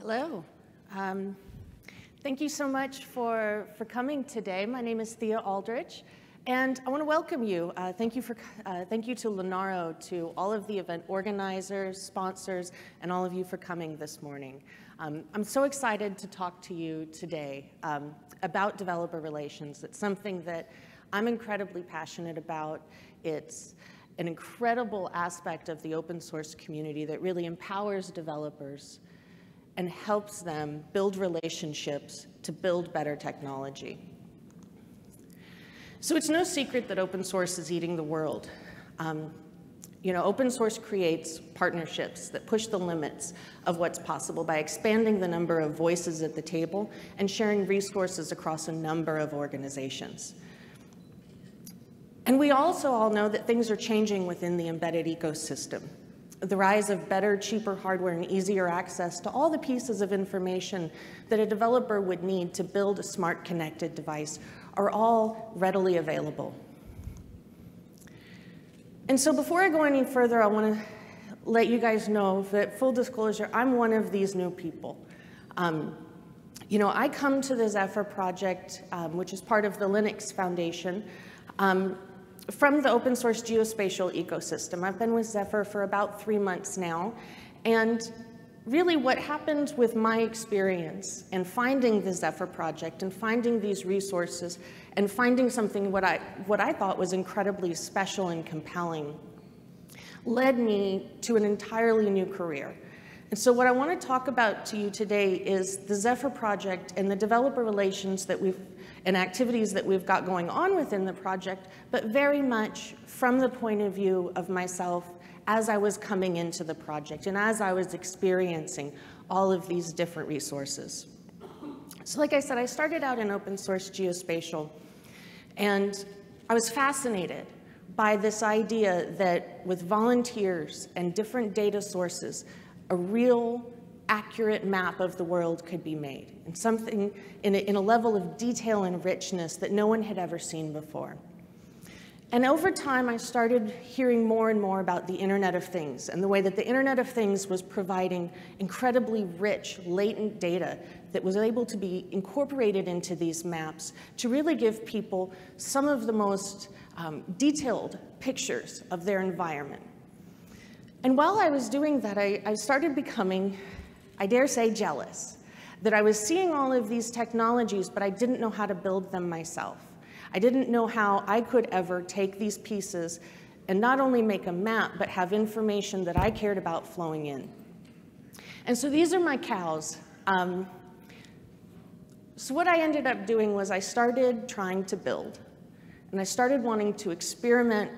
Hello. Thank you so much for coming today. My name is Thea Aldrich, and I want to welcome you. Thank you to Linaro, to all of the event organizers, sponsors, and all of you for coming this morning. I'm so excited to talk to you today about developer relations. It's something that I'm incredibly passionate about. It's an incredible aspect of the open source community that really empowers developers and helps them build relationships to build better technology. So it's no secret that open source is eating the world. Open source creates partnerships that push the limits of what's possible by expanding the number of voices at the table and sharing resources across a number of organizations. And we also all know that things are changing within the embedded ecosystem. The rise of better, cheaper hardware and easier access to all the pieces of information that a developer would need to build a smart connected device are all readily available. And so before I go any further, I want to let you guys know that, full disclosure, I'm one of these new people. I come to the Zephyr project, which is part of the Linux Foundation, from the open source geospatial ecosystem. I've been with Zephyr for about 3 months now, and really what happened with my experience in finding the Zephyr project and finding these resources and finding something what I thought was incredibly special and compelling led me to an entirely new career. And so what I want to talk about to you today is the Zephyr project and the developer relations that and activities that we've got going on within the project, but very much from the point of view of myself as I was coming into the project and as I was experiencing all of these different resources. So like I said, I started out in open source geospatial, and I was fascinated by this idea that with volunteers and different data sources, a real accurate map of the world could be made, and something in a level of detail and richness that no one had ever seen before. And over time, I started hearing more and more about the Internet of Things and the way that the Internet of Things was providing incredibly rich, latent data that was able to be incorporated into these maps to really give people some of the most detailed pictures of their environment. And while I was doing that, I started becoming, I dare say, jealous that I was seeing all of these technologies, but I didn't know how to build them myself. I didn't know how I could ever take these pieces and not only make a map, but have information that I cared about flowing in. And so these are my cows. So what I ended up doing was I started trying to build. And I started wanting to experiment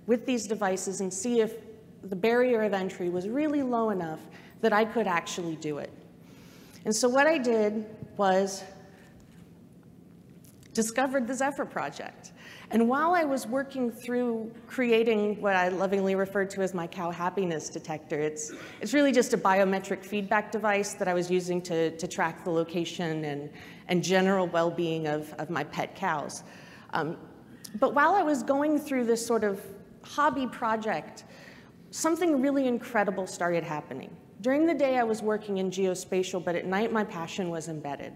with these devices and see if the barrier of entry was really low enough that I could actually do it. And so what I did was discovered the Zephyr project. And while I was working through creating what I lovingly refer to as my cow happiness detector, it's really just a biometric feedback device that I was using to track the location and general well-being of my pet cows. But while I was going through this sort of hobby project, something really incredible started happening. During the day, I was working in geospatial, but at night, my passion was embedded.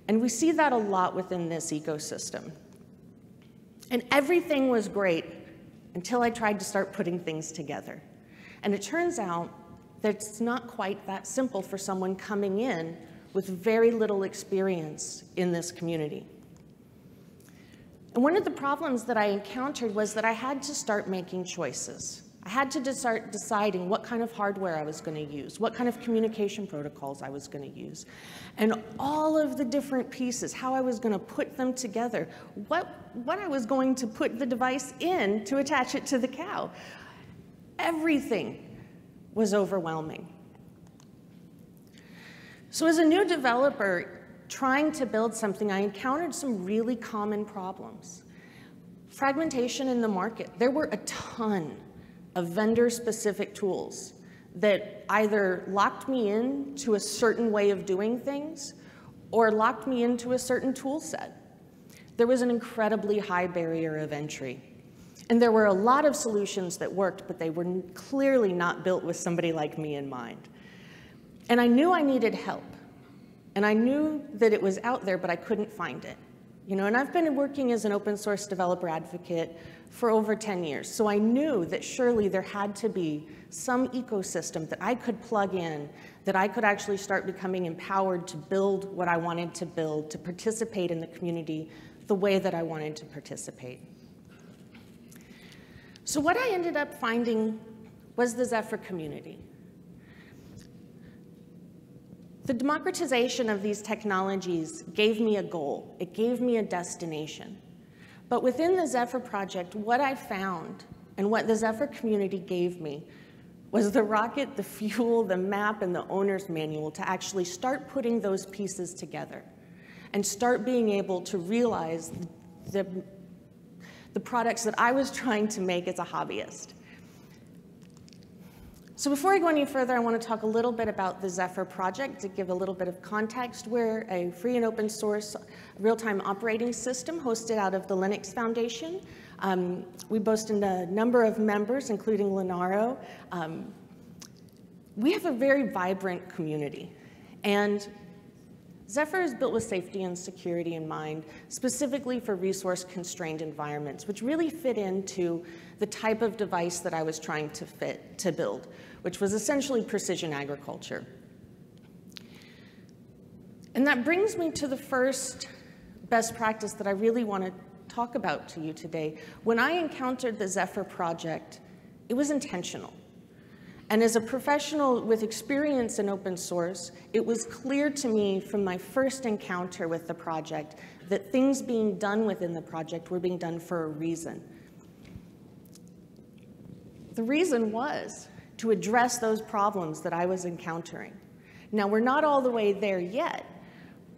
And we see that a lot within this ecosystem. And everything was great until I tried to start putting things together. And it turns out that it's not quite that simple for someone coming in with very little experience in this community. And one of the problems that I encountered was that I had to start making choices. I had to start deciding what kind of hardware I was going to use, what kind of communication protocols I was going to use, and all of the different pieces, how I was going to put them together, what I was going to put the device in to attach it to the cow. Everything was overwhelming. So as a new developer trying to build something, I encountered some really common problems. Fragmentation in the market. There were a ton of vendor-specific tools that either locked me into a certain way of doing things or locked me into a certain tool set. There was an incredibly high barrier of entry. And there were a lot of solutions that worked, but they were clearly not built with somebody like me in mind. And I knew I needed help. And I knew that it was out there, but I couldn't find it. And I've been working as an open source developer advocate for over 10 years. So I knew that surely there had to be some ecosystem that I could plug in, that I could actually start becoming empowered to build what I wanted to build, to participate in the community the way that I wanted to participate. So what I ended up finding was the Zephyr community. The democratization of these technologies gave me a goal. It gave me a destination. But within the Zephyr project, what I found and what the Zephyr community gave me was the rocket, the fuel, the map, and the owner's manual to actually start putting those pieces together and start being able to realize the products that I was trying to make as a hobbyist. So before I go any further, I want to talk a little bit about the Zephyr project to give a little bit of context. We're a free and open source real-time operating system hosted out of the Linux Foundation. We boast a number of members, including Linaro. We have a very vibrant community. And Zephyr is built with safety and security in mind, specifically for resource-constrained environments, which really fit into the type of device that I was trying to build, which was essentially precision agriculture. And that brings me to the first best practice that I really want to talk about to you today. When I encountered the Zephyr project, it was intentional. And as a professional with experience in open source, it was clear to me from my first encounter with the project that things being done within the project were being done for a reason. The reason was to address those problems that I was encountering. Now, we're not all the way there yet,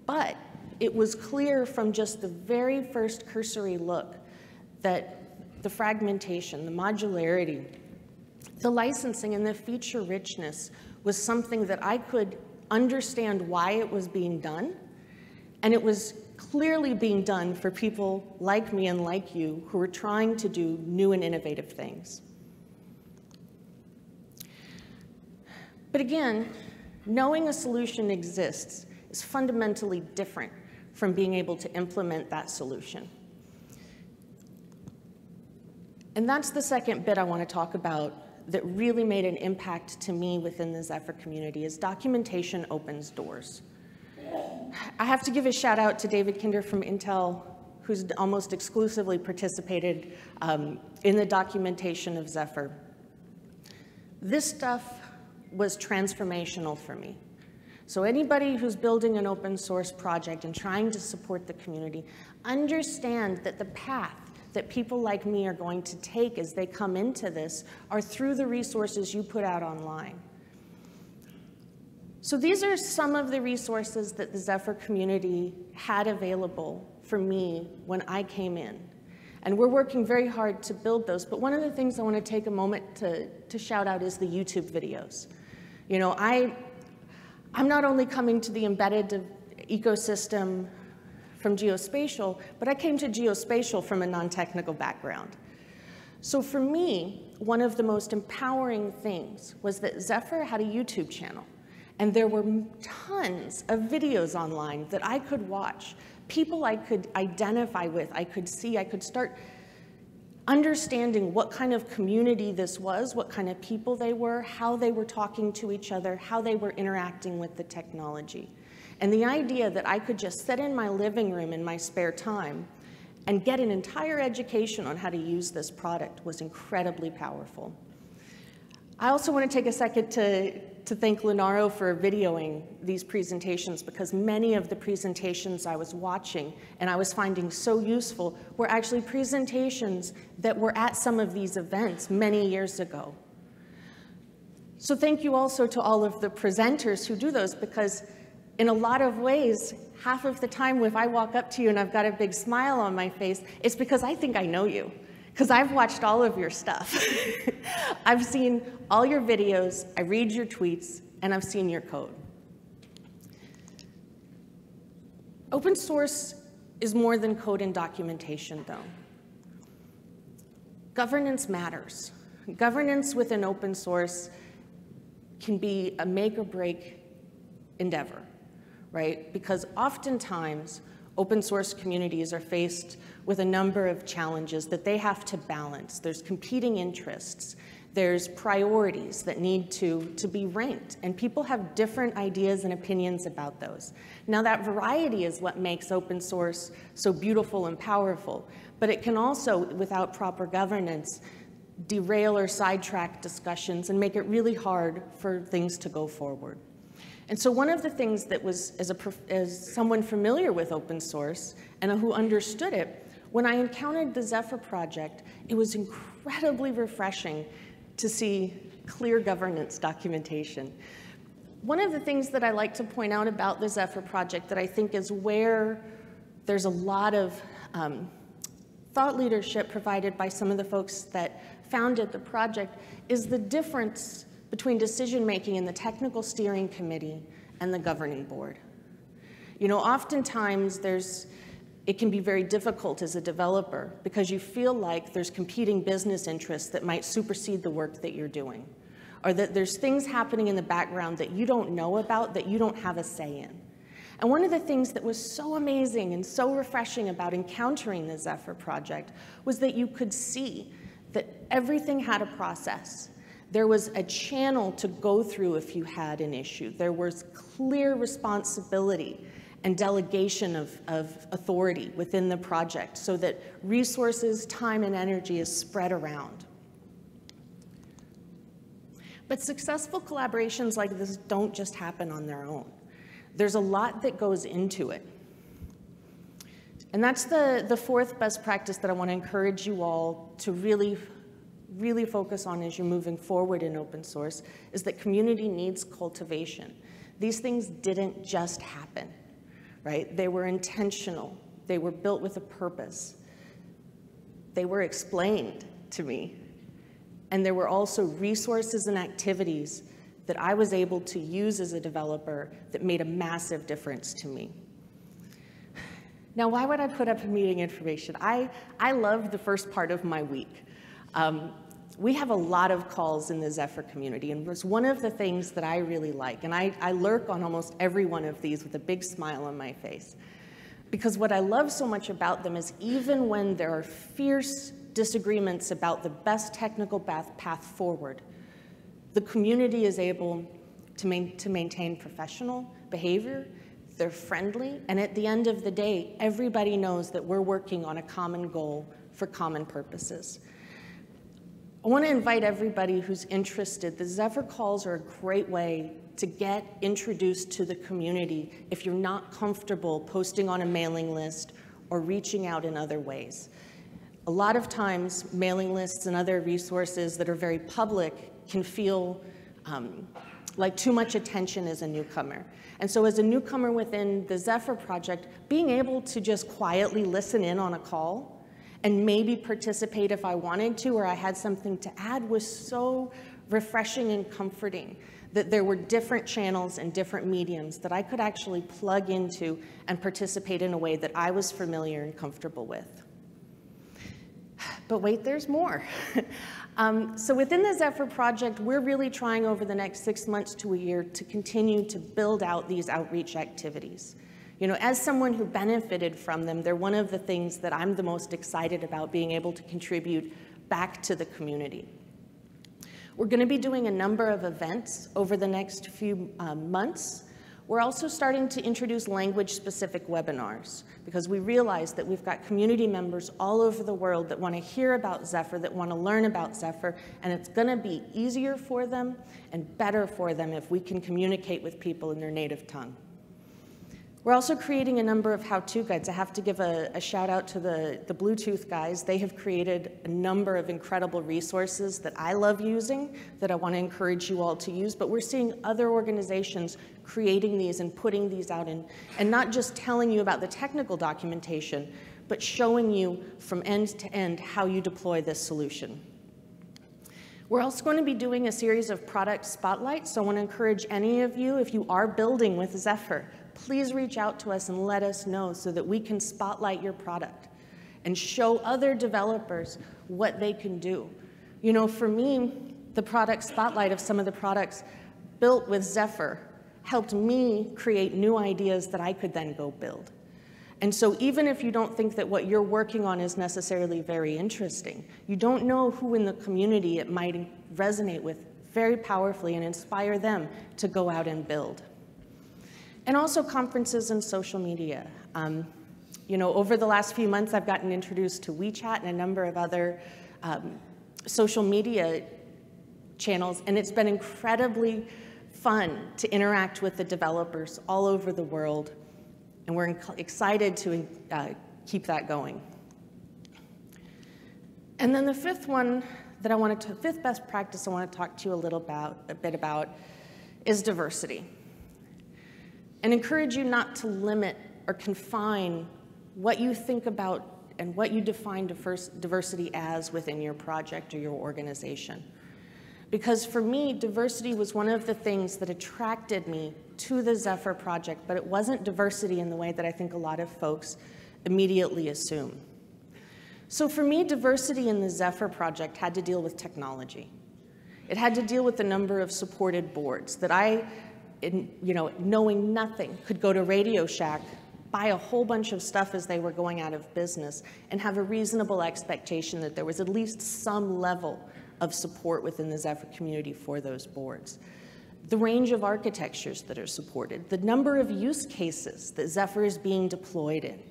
but it was clear from just the very first cursory look that the fragmentation, the modularity, the licensing, and the feature richness was something that I could understand why it was being done, and it was clearly being done for people like me and like you who were trying to do new and innovative things. But again, knowing a solution exists is fundamentally different from being able to implement that solution. And that's the second bit I want to talk about that really made an impact to me within the Zephyr community is documentation opens doors. I have to give a shout out to David Kinder from Intel, who's almost exclusively participated in the documentation of Zephyr. This stuff was transformational for me. So anybody who's building an open source project and trying to support the community, understand that the path that people like me are going to take as they come into this are through the resources you put out online. So these are some of the resources that the Zephyr community had available for me when I came in. And we're working very hard to build those. But one of the things I want to take a moment to shout out is the YouTube videos. You know, I'm not only coming to the embedded ecosystem from geospatial, but I came to geospatial from a non-technical background. So for me, one of the most empowering things was that Zephyr had a YouTube channel, and there were tons of videos online that I could watch, people I could identify with, I could see, I could start understanding what kind of community this was, what kind of people they were, how they were talking to each other, how they were interacting with the technology. And the idea that I could just sit in my living room in my spare time and get an entire education on how to use this product was incredibly powerful. I also want to take a second to thank Linaro for videoing these presentations, because many of the presentations I was watching and I was finding so useful were actually presentations that were at some of these events many years ago. So thank you also to all of the presenters who do those, because in a lot of ways, half of the time if I walk up to you and I've got a big smile on my face, it's because I think I know you, because I've watched all of your stuff. I've seen all your videos, I read your tweets, and I've seen your code. Open source is more than code and documentation, though. governance matters. Governance within open source can be a make or break endeavor, right? Because oftentimes, open source communities are faced with a number of challenges that they have to balance. There's competing interests. There's priorities that need to be ranked, and people have different ideas and opinions about those. Now, that variety is what makes open source so beautiful and powerful, but it can also, without proper governance, derail or sidetrack discussions and make it really hard for things to go forward. And so one of the things that was, as someone familiar with open source and who understood it, when I encountered the Zephyr project, it was incredibly refreshing to see clear governance documentation. One of the things that I like to point out about the Zephyr project that I think is where there's a lot of thought leadership provided by some of the folks that founded the project is the difference between decision-making in the technical steering committee and the governing board. You know, oftentimes it can be very difficult as a developer because you feel like there's competing business interests that might supersede the work that you're doing, or that there's things happening in the background that you don't know about, that you don't have a say in. And one of the things that was so amazing and so refreshing about encountering the Zephyr project was that you could see that everything had a process. There was a channel to go through if you had an issue. There was clear responsibility and delegation of authority within the project so that resources, time, and energy is spread around. But successful collaborations like this don't just happen on their own. There's a lot that goes into it. And that's the fourth best practice that I want to encourage you all to really focus on as you're moving forward in open source, is that community needs cultivation. These things didn't just happen, right? They were intentional. They were built with a purpose. They were explained to me. And there were also resources and activities that I was able to use as a developer that made a massive difference to me. Now, why would I put up meeting information? I love the first part of my week. We have a lot of calls in the Zephyr community, and it's one of the things that I really like. And I lurk on almost every one of these with a big smile on my face. Because what I love so much about them is even when there are fierce disagreements about the best technical path forward, the community is able to maintain professional behavior. They're friendly, and at the end of the day, everybody knows that we're working on a common goal for common purposes. I want to invite everybody who's interested. The Zephyr calls are a great way to get introduced to the community if you're not comfortable posting on a mailing list or reaching out in other ways. A lot of times, mailing lists and other resources that are very public can feel like too much attention as a newcomer. And so as a newcomer within the Zephyr project, being able to just quietly listen in on a call and maybe participate if I wanted to or I had something to add was so refreshing and comforting that there were different channels and different mediums that I could actually plug into and participate in a way that I was familiar and comfortable with. But wait, there's more. So within the Zephyr project, we're really trying over the next 6 months to a year to continue to build out these outreach activities. You know, as someone who benefited from them, they're one of the things that I'm the most excited about being able to contribute back to the community. We're going to be doing a number of events over the next few months. We're also starting to introduce language-specific webinars because we realize that we've got community members all over the world that want to hear about Zephyr, that want to learn about Zephyr, and it's going to be easier for them and better for them if we can communicate with people in their native tongue. We're also creating a number of how-to guides. I have to give a shout out to the Bluetooth guys. They have created a number of incredible resources that I love using, that I want to encourage you all to use, but we're seeing other organizations creating these and putting these out and not just telling you about the technical documentation, but showing you from end to end how you deploy this solution. We're also going to be doing a series of product spotlights, so I want to encourage any of you, if you are building with Zephyr, please reach out to us and let us know so that we can spotlight your product. and show other developers what they can do. You know, for me, the product spotlight of some of the products built with Zephyr helped me create new ideas that I could then go build. And so even if you don't think that what you're working on is necessarily very interesting, you don't know who in the community it might resonate with very powerfully and inspire them to go out and build. And also conferences and social media. You know, over the last few months, I've gotten introduced to WeChat and a number of other social media channels, and it's been incredibly fun to interact with the developers all over the world, and we're excited to keep that going. And then the fifth best practice I want to talk to you a bit about is diversity. And encourage you not to limit or confine what you think about and what you define diversity as within your project or your organization. Because for me, diversity was one of the things that attracted me to the Zephyr project, but it wasn't diversity in the way that I think a lot of folks immediately assume. So for me, diversity in the Zephyr project had to deal with technology. It had to deal with the number of supported boards that I, knowing nothing, could go to Radio Shack, buy a whole bunch of stuff as they were going out of business, and have a reasonable expectation that there was at least some level of support within the Zephyr community for those boards. The range of architectures that are supported, the number of use cases that Zephyr is being deployed in,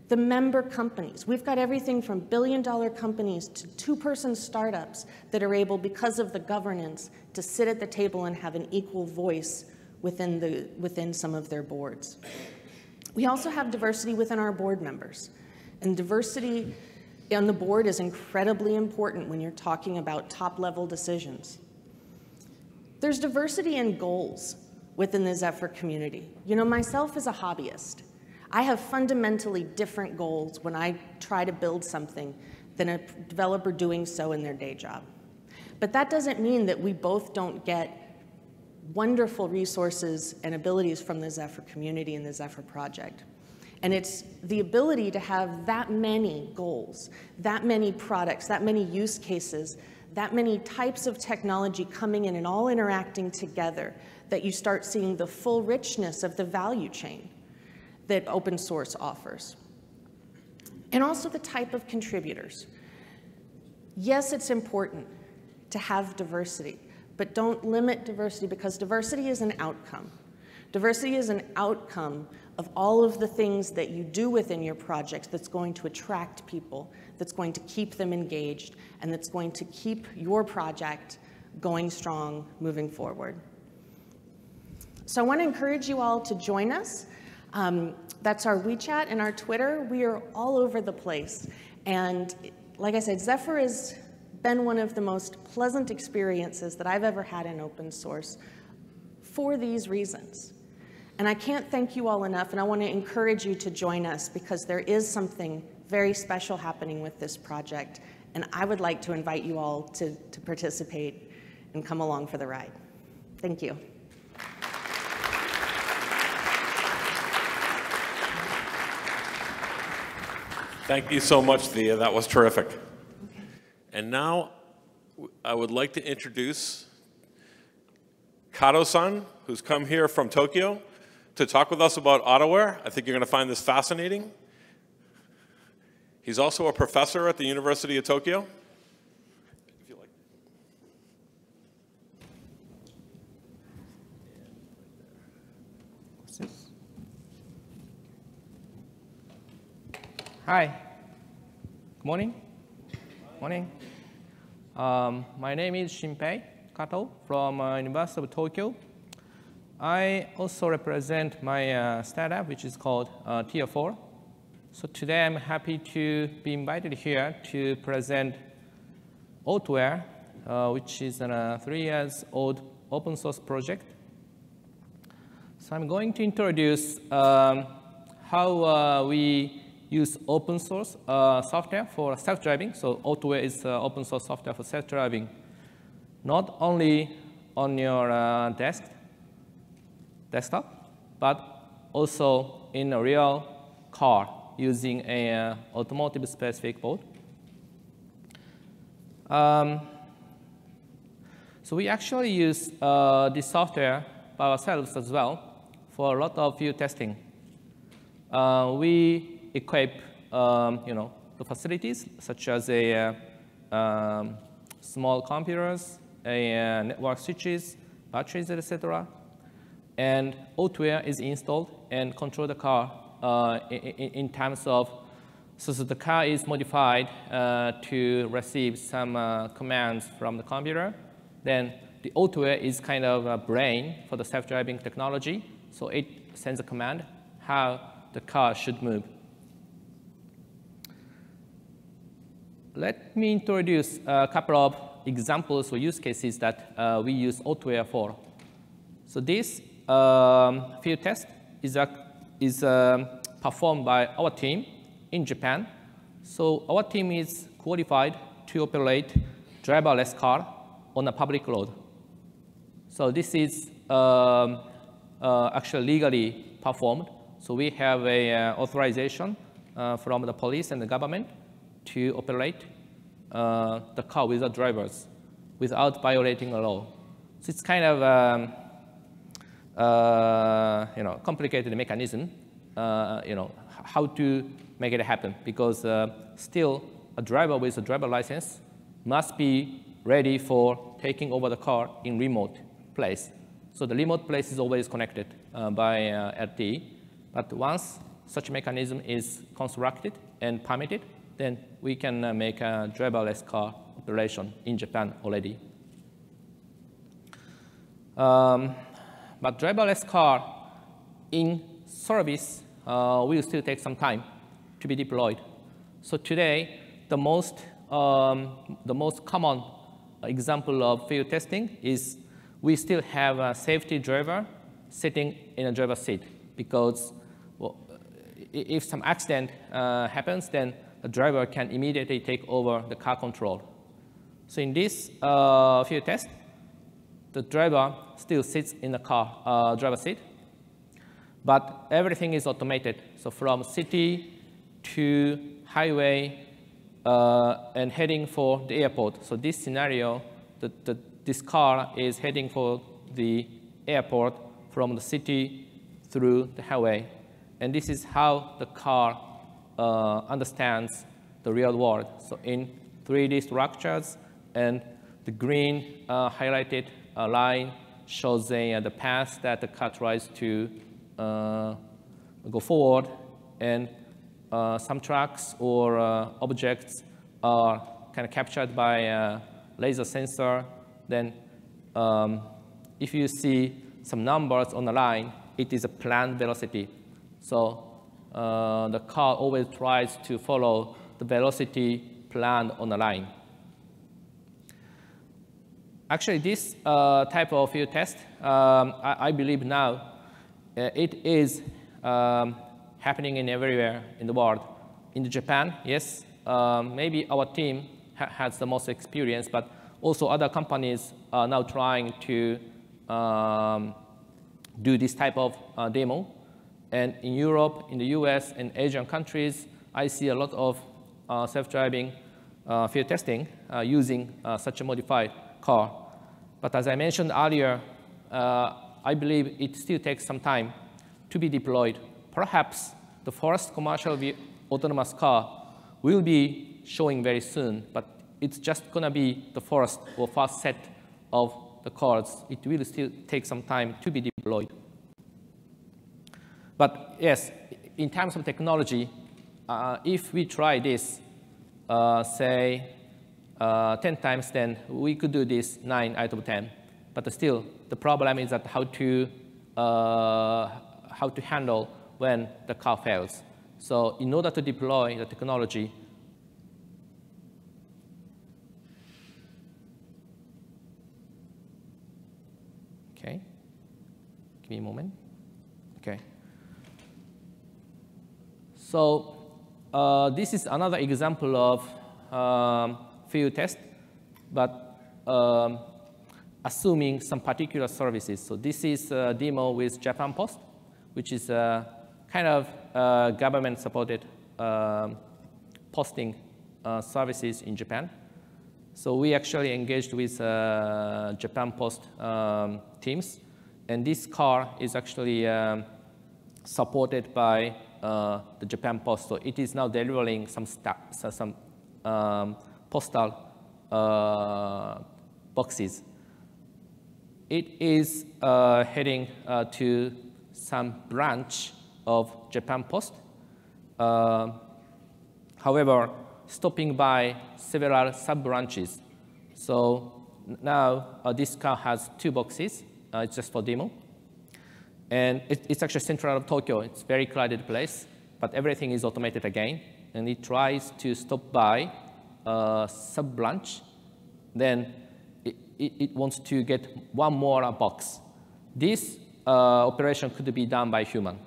the member companies. We've got everything from billion-dollar companies to two-person startups that are able, because of the governance, to sit at the table and have an equal voice within some of their boards. We also have diversity within our board members, and diversity on the board is incredibly important when you're talking about top-level decisions. There's diversity in goals within the Zephyr community. You know, myself as a hobbyist, I have fundamentally different goals when I try to build something than a developer doing so in their day job. But that doesn't mean that we both don't get wonderful resources and abilities from the Zephyr community and the Zephyr project. And it's the ability to have that many goals, that many products, that many use cases, that many types of technology coming in and all interacting together that you start seeing the full richness of the value chain that open source offers. And also the type of contributors. Yes, it's important to have diversity, but don't limit diversity, because diversity is an outcome. Diversity is an outcome of all of the things that you do within your project that's going to attract people, that's going to keep them engaged, and that's going to keep your project going strong moving forward. So I want to encourage you all to join us. That's our WeChat and our Twitter. We are all over the place. And like I said, Zephyr has been one of the most pleasant experiences that I've ever had in open source for these reasons. And I can't thank you all enough, and I want to encourage you to join us, because there is something very special happening with this project, and I would like to invite you all to participate and come along for the ride. Thank you. Thank you so much, Thea. That was terrific. Okay. And now I would like to introduce Kato-san, who's come here from Tokyo to talk with us about AutoWare. I think you're going to find this fascinating. He's also a professor at the University of Tokyo. If you like. What's this? Hi. Good morning. Morning. My name is Shinpei Kato from University of Tokyo. I also represent my startup, which is called Thea. So today I'm happy to be invited here to present AutoWare, which is a 3-year-old open source project. So I'm going to introduce how we use open source software for self-driving. So AutoWare is open source software for self-driving, not only on your desktop, but also in a real car using a automotive specific board. So we actually use this software by ourselves as well for a lot of field testing. We equip the facilities such as a small computers, network switches, batteries, etc. And hardware is installed and control the car in terms of, so the car is modified to receive some commands from the computer. Then the hardware is kind of a brain for the self-driving technology. So it sends a command how the car should move. Let me introduce a couple of examples or use cases that we use hardware for. So this field test is performed by our team in Japan. So our team is qualified to operate driverless car on a public road. So this is actually legally performed. So we have a authorization from the police and the government to operate the car without drivers, without violating the law. So it's kind of complicated mechanism, how to make it happen, because still a driver with a driver license must be ready for taking over the car in remote place. So the remote place is always connected by LTE. But once such mechanism is constructed and permitted, then we can make a driverless car operation in Japan already. But driverless car in service will still take some time to be deployed. So today, the most common example of field testing is we still have a safety driver sitting in a driver's seat, because if some accident happens, then the driver can immediately take over the car control. So in this field test, the driver still sits in the car driver's seat, but everything is automated. So from city to highway and heading for the airport. So this scenario, this car is heading for the airport from the city through the highway. And this is how the car understands the real world. So in 3D structures, and the green highlighted line shows the path that the car tries to go forward, and some tracks or objects are kind of captured by a laser sensor. Then if you see some numbers on the line, it is a planned velocity. So the car always tries to follow the velocity planned on the line. Actually, this type of field test, I believe now, it is happening in everywhere in the world. In Japan, yes, maybe our team has the most experience, but also other companies are now trying to do this type of demo. And in Europe, in the US, and Asian countries, I see a lot of self-driving field testing using such a modified car. But as I mentioned earlier, I believe it still takes some time to be deployed. Perhaps the first commercial autonomous car will be showing very soon, but it's just going to be the first set of the cars. It will still take some time to be deployed. But yes, in terms of technology, if we try this, say, 10 times, then we could do this 9 out of 10. But still, the problem is that how to handle when the car fails. So in order to deploy the technology, okay, give me a moment. Okay. So this is another example of field test, but assuming some particular services. So this is a demo with Japan Post, which is a kind of government-supported posting services in Japan. So we actually engaged with Japan Post teams. And this car is actually supported by the Japan Post. So it is now delivering some postal boxes. It is heading to some branch of Japan Post. However, stopping by several sub-branches. So now this car has 2 boxes. It's just for demo. And it's actually central of Tokyo. It's a very crowded place, but everything is automated again. And it tries to stop by a sub-branch. Then it wants to get one more box. This operation could be done by human.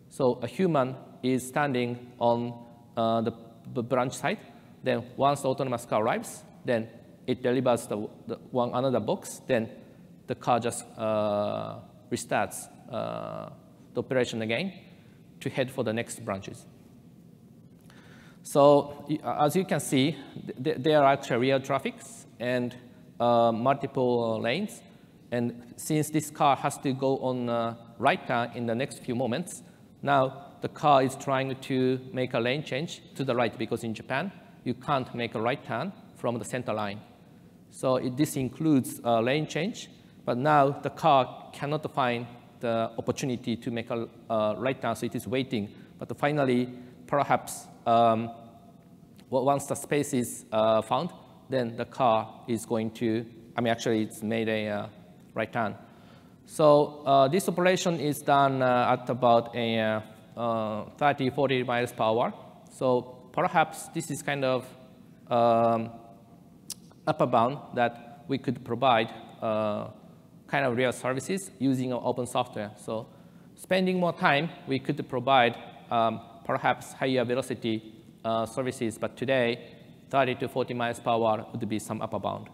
So a human is standing on the branch side. Then once the autonomous car arrives, then it delivers another box. Then the car just restarts the operation again to head for the next branches. So as you can see, there are actually real traffics and multiple lanes. And since this car has to go on right turn in the next few moments, now the car is trying to make a lane change to the right, because in Japan, you can't make a right turn from the center line. So this includes a lane change, but now the car cannot find the opportunity to make a right turn, so it is waiting. But finally, perhaps once the space is found, then the car is going to, actually it's made a right turn. So this operation is done at about a 30, 40 miles per hour. So perhaps this is kind of upper bound that we could provide kind of real services using our open software. So spending more time, we could provide perhaps higher velocity services, but today 30 to 40 miles per hour would be some upper bound.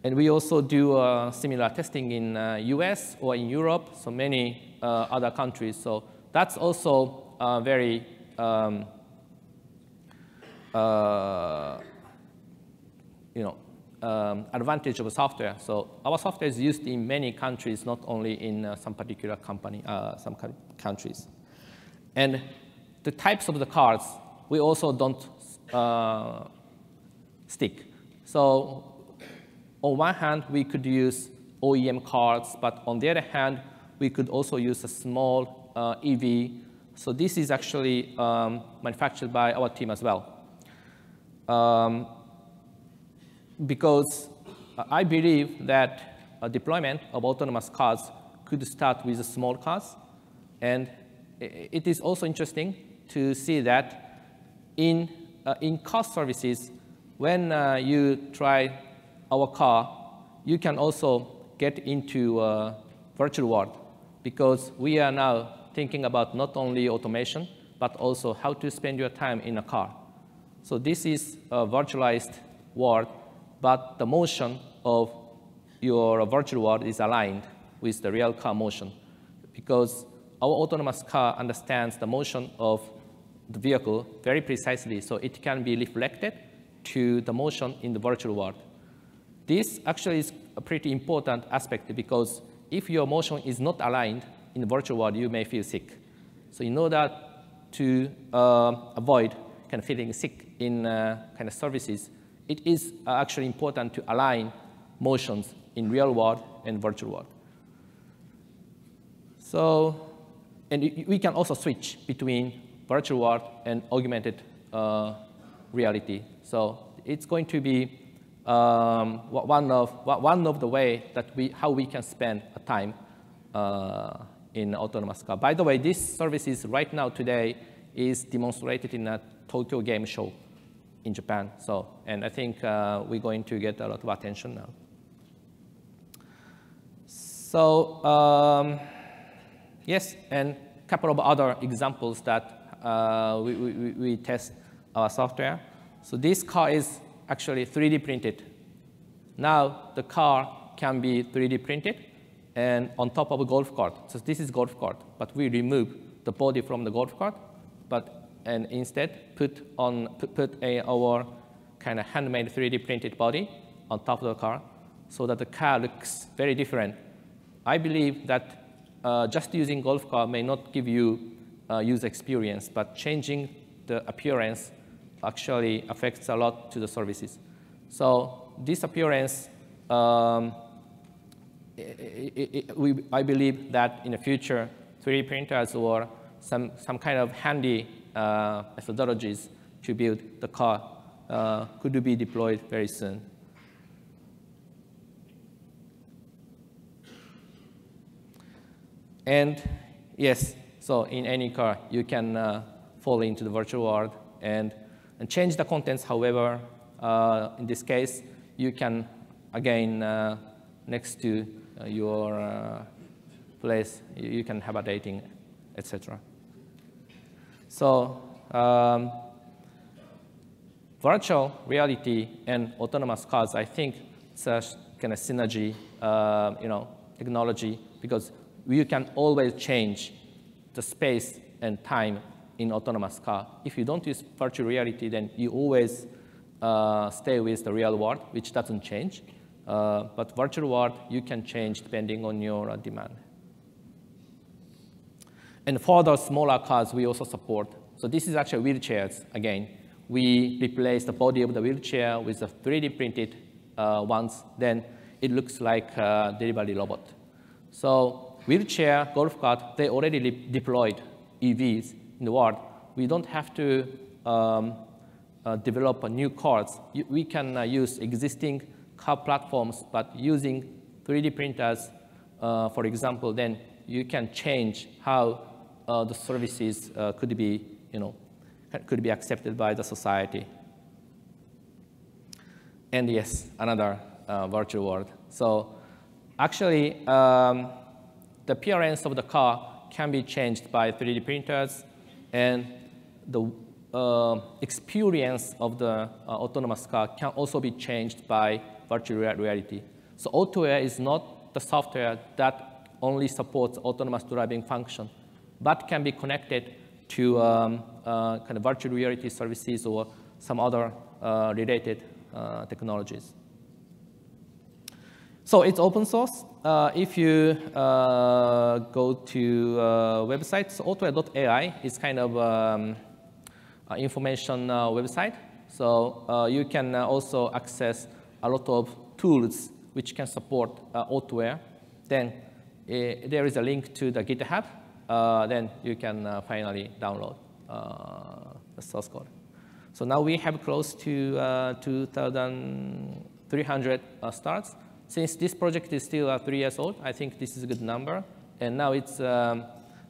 And we also do similar testing in US or in Europe, so many other countries. So that's also very advantage of software. So our software is used in many countries, not only in some particular countries. And the types of the cars, we also don't stick. So on one hand, we could use OEM cars, but on the other hand, we could also use a small EV. So this is actually manufactured by our team as well. Because I believe that a deployment of autonomous cars could start with small cars. And it is also interesting to see that in car services, when you try our car, you can also get into a virtual world, because we are now thinking about not only automation, but also how to spend your time in a car. So this is a virtualized world, but the motion of your virtual world is aligned with the real car motion, because our autonomous car understands the motion of the vehicle very precisely, so it can be reflected to the motion in the virtual world. This actually is a pretty important aspect, because if your motion is not aligned in the virtual world, you may feel sick. So in order to avoid kind of feeling sick in kind of services, it is actually important to align motions in real world and virtual world. So, and we can also switch between virtual world and augmented reality. So it's going to be one of the way that how we can spend time in autonomous car. By the way, this service is right now today is demonstrated in a Tokyo Game Show in Japan. So, and I think we're going to get a lot of attention now. So yes, and a couple of other examples that we test our software. So this car is actually 3D printed. Now the car can be 3D printed and on top of a golf cart. So this is golf cart, but we remove the body from the golf cart and instead put our kind of handmade 3D printed body on top of the car so that the car looks very different. I believe that just using golf cart may not give you user experience, but changing the appearance actually affects a lot to the services. So this appearance, I believe that in the future, 3D printers or some kind of handy methodologies to build the car could be deployed very soon. And yes, so in any car, you can fall into the virtual world and change the contents. However, in this case, you can, again, next to your place, you can have a dating, etc. So virtual reality and autonomous cars, I think it's a kind of synergy, technology, because you can always change the space and time in autonomous car. If you don't use virtual reality, then you always stay with the real world, which doesn't change. But virtual world, you can change depending on your demand. And for the smaller cars, we also support. So this is actually wheelchairs. Again, we replace the body of the wheelchair with the 3D printed ones. Then it looks like a delivery robot. So wheelchair, golf cart, they already deployed EVs in the world. We don't have to develop new cars. We can use existing car platforms, but using 3D printers, for example, then you can change how the services could be accepted by the society. And yes, another virtual world. So actually, the appearance of the car can be changed by 3D printers, and the experience of the autonomous car can also be changed by virtual reality. So AutoAir is not the software that only supports autonomous driving function, but can be connected to kind of virtual reality services or some other related technologies. So it's open source. If you go to websites, so AutoAir.ai is kind of information website. So you can also access a lot of tools which can support AutoAir. Then there is a link to the GitHub. Then you can finally download the source code. So now we have close to 2,300 starts. Since this project is still 3 years old, I think this is a good number. And now it's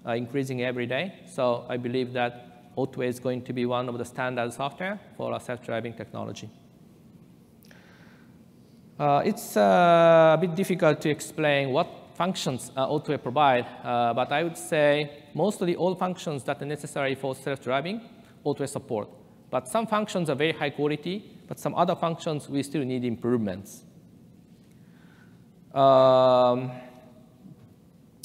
increasing every day. So I believe that AutoAir is going to be one of the standard software for self-driving technology. It's a bit difficult to explain what functions AutoAir provide, but I would say mostly all functions that are necessary for self-driving, AutoAir support. But some functions are very high quality, but some other functions we still need improvements.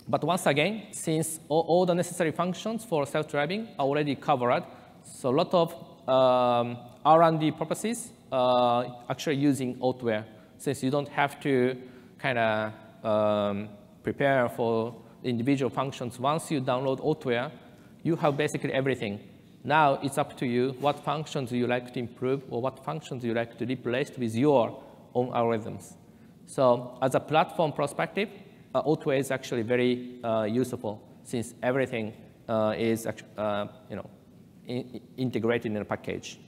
But once again, since all the necessary functions for self-driving are already covered, so a lot of R&D purposes actually using AutoAir, since you don't have to kind of prepare for individual functions. Once you download AutoAir, you have basically everything. Now it's up to you what functions you like to improve or what functions you like to replace with your own algorithms. So as a platform perspective, AutoAir is actually very useful since everything is integrated in a package.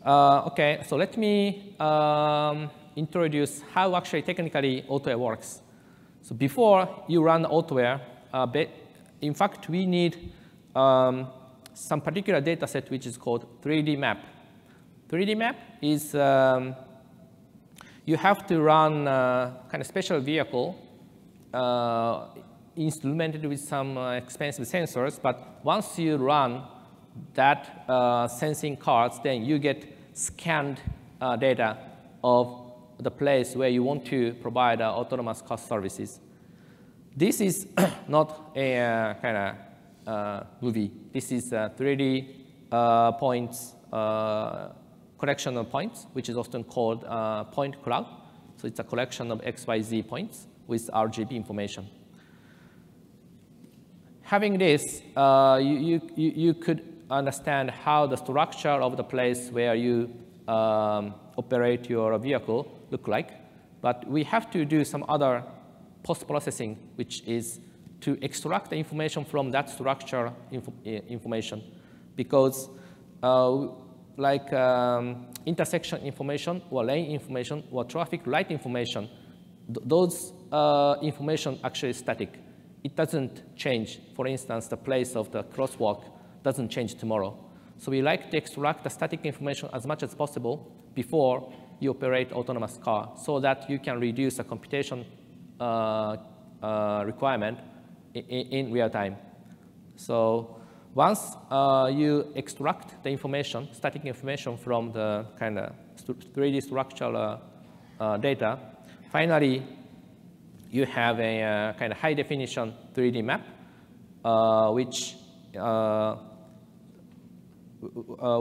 Okay, so let me introduce how actually technically AutoAir works. So before you run AutoAir, in fact, we need some particular data set which is called 3D map. 3D map is you have to run kind of special vehicle instrumented with some expensive sensors, but once you run that sensing cards, then you get scanned data of the place where you want to provide autonomous car services. This is not a kind movie. This is 3D points, collection of points, which is often called point cloud. So it's a collection of XYZ points with RGB information. Having this, you could understand how the structure of the place where you operate your vehicle look like. But we have to do some other post-processing, which is to extract the information from that structure information. Because like intersection information or lane information or traffic light information, those information actually static. It doesn't change. For instance, the place of the crosswalk doesn't change tomorrow. So we like to extract the static information as much as possible before you operate autonomous car so that you can reduce the computation requirement in real time. So once you extract the information, static information from the kind of 3D structural data, finally you have a kind of high definition 3D map,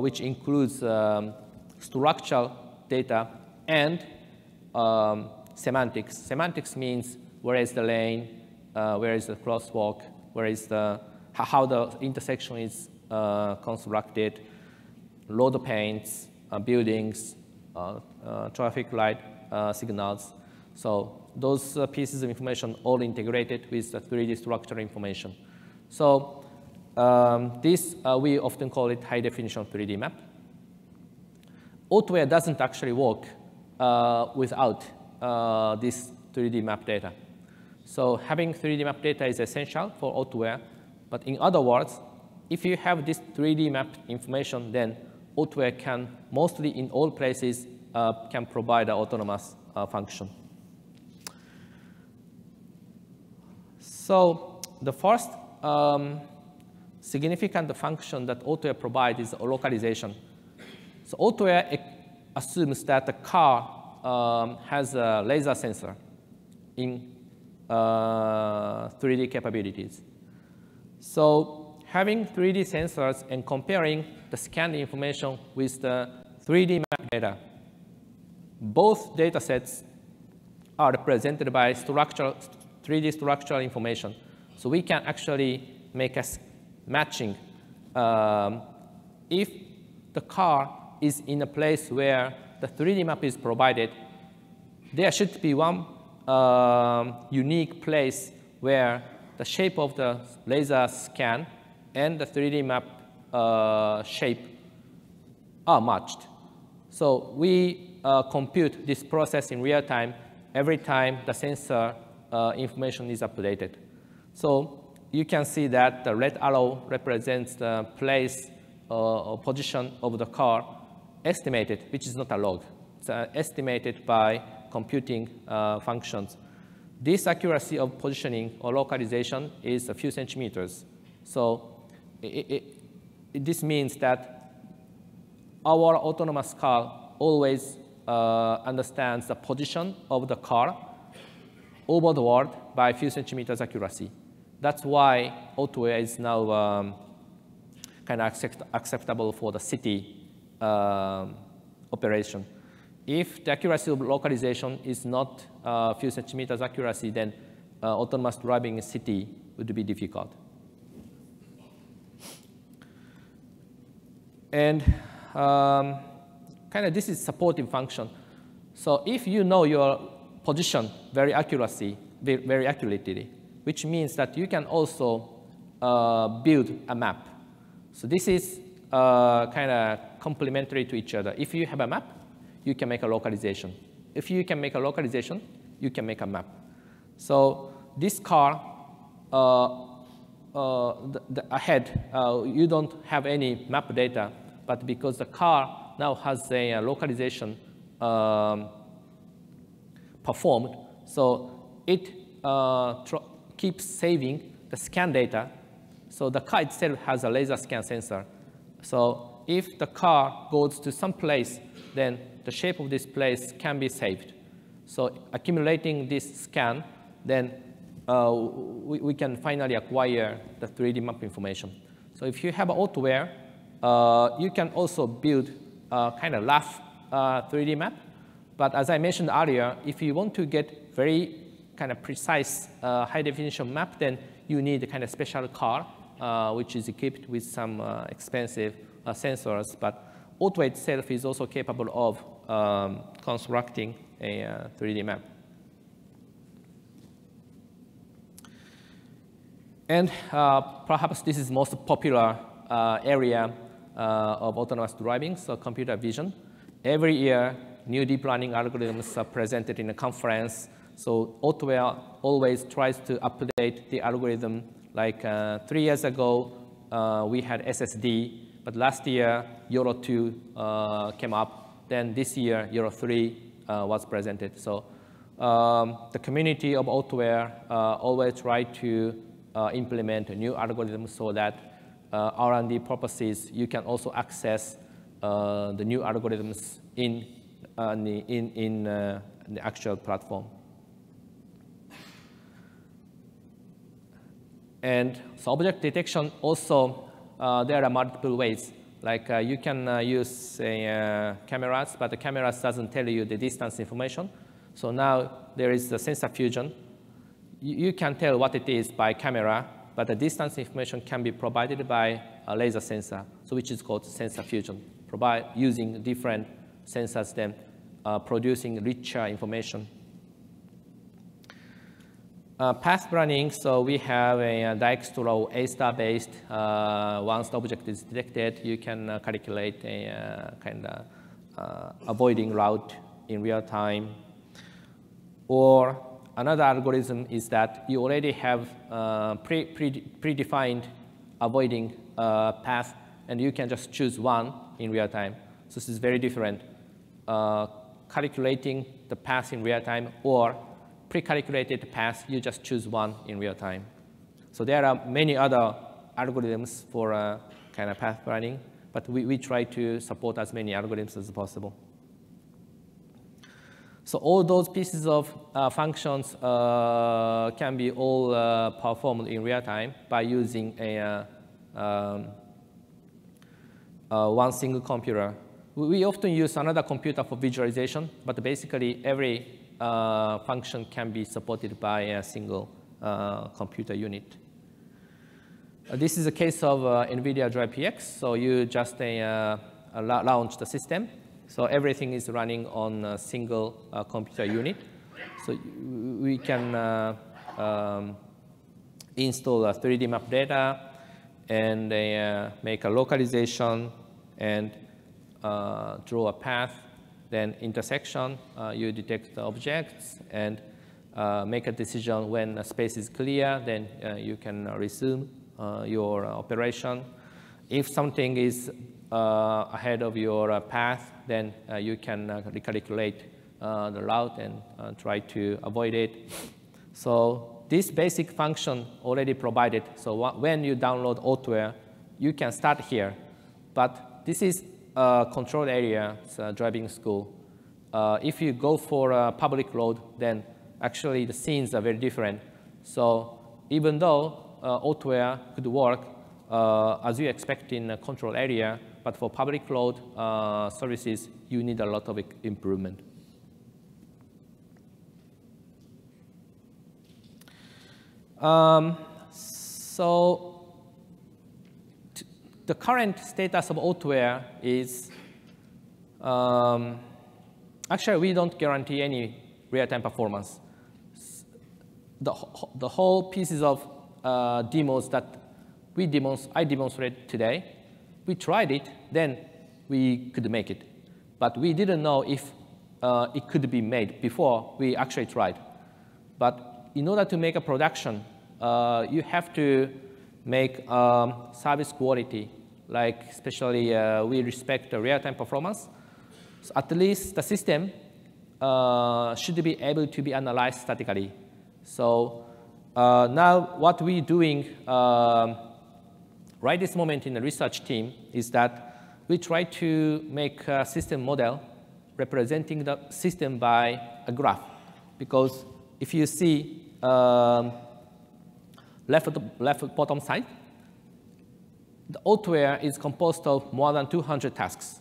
which includes structural data and semantics. Semantics means where is the lane, where is the crosswalk, where is how the intersection is constructed, road paints, buildings, traffic light signals. So those pieces of information all integrated with the 3D structure information. So this, we often call it high definition 3D map. Autoware doesn't actually work without this 3D map data. So having 3D map data is essential for Autoware. But in other words, if you have this 3D map information, then Autoware can, mostly in all places, can provide an autonomous function. So the first significant function that Autoware provides is localization. So Autoware assumes that the car has a laser sensor in 3D capabilities. So having 3D sensors and comparing the scanned information with the 3D map data, both data sets are represented by 3D structural information. So we can actually make a matching. If the car is in a place where the 3D map is provided, there should be one unique place where the shape of the laser scan and the 3D map shape are matched. So we compute this process in real time every time the sensor information is updated. So you can see that the red arrow represents the place or position of the car estimated, which is not a log. It's estimated by computing functions. This accuracy of positioning or localization is a few centimeters. So this means that our autonomous car always understands the position of the car over the world by a few centimeters accuracy. That's why Autoware is now kind of acceptable for the city operation. If the accuracy of localization is not a few centimeters accuracy, then autonomous driving in city would be difficult. And kind of this is supportive function. So if you know your position very accurately, which means that you can also build a map. So this is kind of complementary to each other. If you have a map, you can make a localization. If you can make a localization, you can make a map. So this car, ahead, you don't have any map data, but because the car now has a localization performed, so it keeps saving the scan data. So the car itself has a laser scan sensor. So if the car goes to some place, then the shape of this place can be saved. So accumulating this scan, then we can finally acquire the 3D map information. So if you have AutoWare, you can also build a kind of rough 3D map. But as I mentioned earlier, if you want to get very kind of precise high definition map, then you need a kind of special car, which is equipped with some expensive sensors. But AutoWare itself is also capable of constructing a 3D map. And perhaps this is most popular area of autonomous driving, so computer vision. Every year, new deep learning algorithms are presented in a conference. So AutoWare always tries to update the algorithm. Like 3 years ago, we had SSD, but last year, Euro 2 came up. Then this year, Euro 3 was presented. So the community of AutoWare always try to implement new algorithms so that R&D purposes, you can also access the new algorithms in the actual platform. And so object detection also, there are multiple ways. Like you can use cameras, but the cameras doesn't tell you the distance information. So now there is the sensor fusion. You can tell what it is by camera, but the distance information can be provided by a laser sensor, so which is called sensor fusion, using different sensors, then producing richer information. Path planning, so we have a Dijkstra A-star-based. Once the object is detected, you can calculate a kind of avoiding route in real time. Or another algorithm is that you already have predefined avoiding path, and you can just choose one in real time. So this is very different. Calculating the path in real time or pre-calculated path, you just choose one in real time. So there are many other algorithms for kind of path planning, but we try to support as many algorithms as possible. So all those pieces of functions can be all performed in real time by using one single computer. We often use another computer for visualization, but basically every function can be supported by a single computer unit. This is a case of NVIDIA Drive PX. So you just launch the system. So everything is running on a single computer unit. So we can install a 3D map data and make a localization and draw a path. Then intersection, you detect the objects and make a decision when a space is clear, then you can resume your operation. If something is ahead of your path, then you can recalculate the route and try to avoid it. So this basic function already provided. So when you download AutoWare, you can start here. But this is a controlled area, it's a driving school. If you go for a public road, then actually the scenes are very different. So even though AutoWare could work as you expect in a controlled area, but for public road services, you need a lot of improvement. So the current status of AutoWare is, actually we don't guarantee any real-time performance. The whole pieces of demos that I demonstrated today, we tried it, then we could make it. But we didn't know if it could be made before we actually tried. But in order to make a production, you have to make service quality, like especially we respect the real-time performance. So at least the system should be able to be analyzed statically. So now what we're doing right this moment in the research team is that we try to make a system model representing the system by a graph. Because if you see left bottom side, the auto-aware is composed of more than 200 tasks.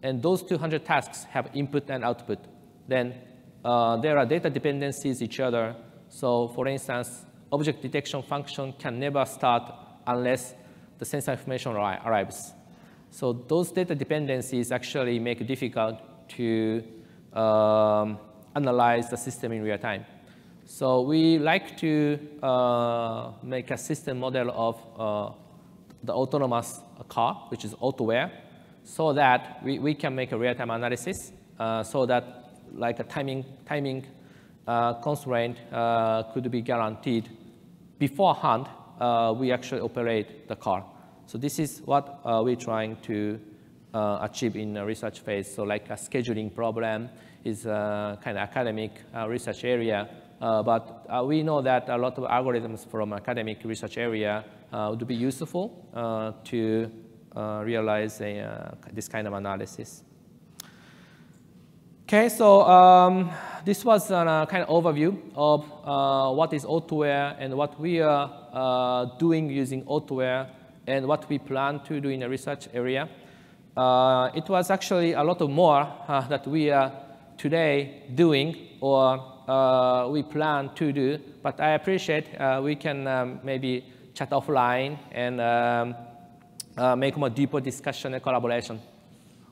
And those 200 tasks have input and output. Then there are data dependencies each other. So for instance, object detection function can never start unless the sensor information arrives. So those data dependencies actually make it difficult to analyze the system in real time. So we like to make a system model of the autonomous car, which is auto-aware, so that we can make a real-time analysis, so that like a timing constraint could be guaranteed beforehand. We actually operate the car. So this is what we're trying to achieve in a research phase. So like a scheduling problem is a kind of academic research area, but we know that a lot of algorithms from academic research area would be useful to realize this kind of analysis. Okay, so this was a kind of overview of what is auto-aware and what we are doing using auto-aware and what we plan to do in a research area. It was actually a lot of more that we are today doing or we plan to do, but I appreciate we can maybe chat offline and make more deeper discussion and collaboration.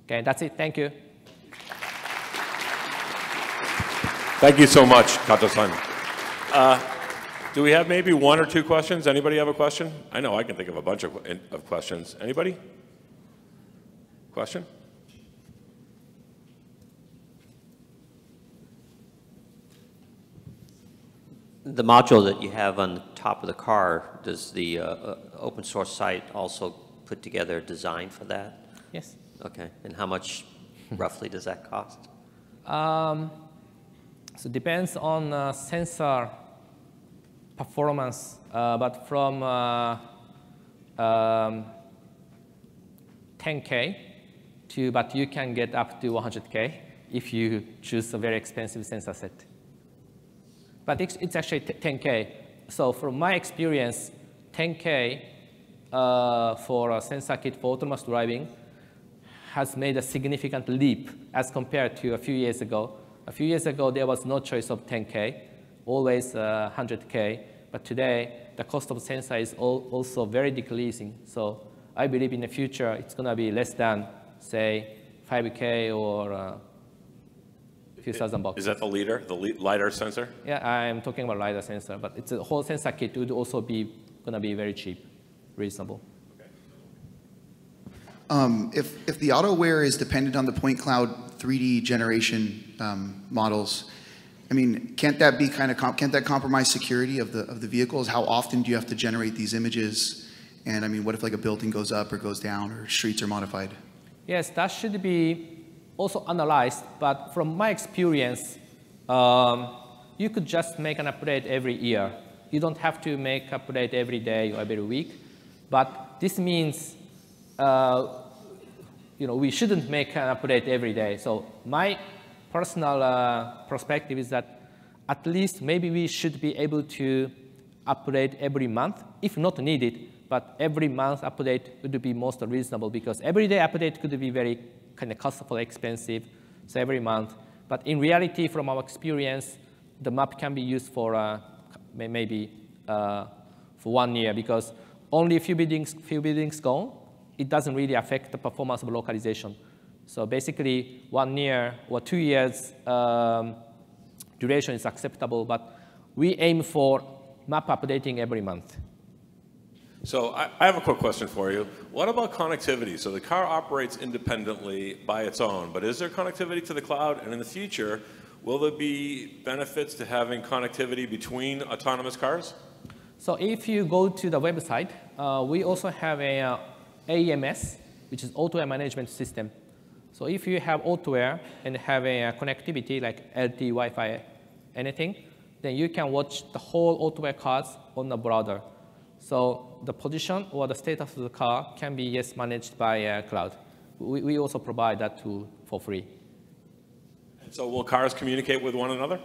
Okay, that's it. Thank you. Thank you so much, Kato-san. Do we have maybe one or two questions? Anybody have a question? I know I can think of a bunch of questions. Anybody? Question? The module that you have on the top of the car, does the open source site also put together a design for that? Yes. Okay, and how much roughly does that cost? So it depends on sensor performance, but from 10K to, but you can get up to 100K if you choose a very expensive sensor set. But it's actually 10K. So from my experience, 10K for a sensor kit for autonomous driving has made a significant leap as compared to a few years ago. A few years ago, there was no choice of 10K, always 100K. But today, the cost of sensor is also very decreasing. So I believe in the future, it's going to be less than, say, 5K or a few thousand bucks. Is that the LiDAR sensor? Yeah, I'm talking about LiDAR sensor. But it's a whole sensor kit would also be going to be very cheap, reasonable. If the auto-aware is dependent on the point cloud 3D generation models, I mean, can't that be kind of can't that compromise security of the vehicles? How often do you have to generate these images? And I mean, what if like a building goes up or goes down or streets are modified? Yes, that should be also analyzed. But from my experience, you could just make an update every year. You don't have to make update every day or every week. But this means we shouldn't make an update every day. So my personal perspective is that at least maybe we should be able to update every month, if not needed, but every month update would be most reasonable because everyday update could be very kind of costly, expensive, so every month. But in reality, from our experience, the map can be used for maybe for 1 year because only a few buildings gone. It doesn't really affect the performance of localization. So basically, 1 year or 2 years duration is acceptable, but we aim for map updating every month. So I have a quick question for you. What about connectivity? So the car operates independently by its own, but is there connectivity to the cloud? And in the future, will there be benefits to having connectivity between autonomous cars? So if you go to the website, we also have a AMS, which is auto-aware management system. So if you have auto-aware and have a connectivity like LTE, Wi-Fi, anything, then you can watch the whole auto-aware cars on the browser. So the position or the status of the car can be, yes, managed by cloud. We also provide that tool for free. So will cars communicate with one another?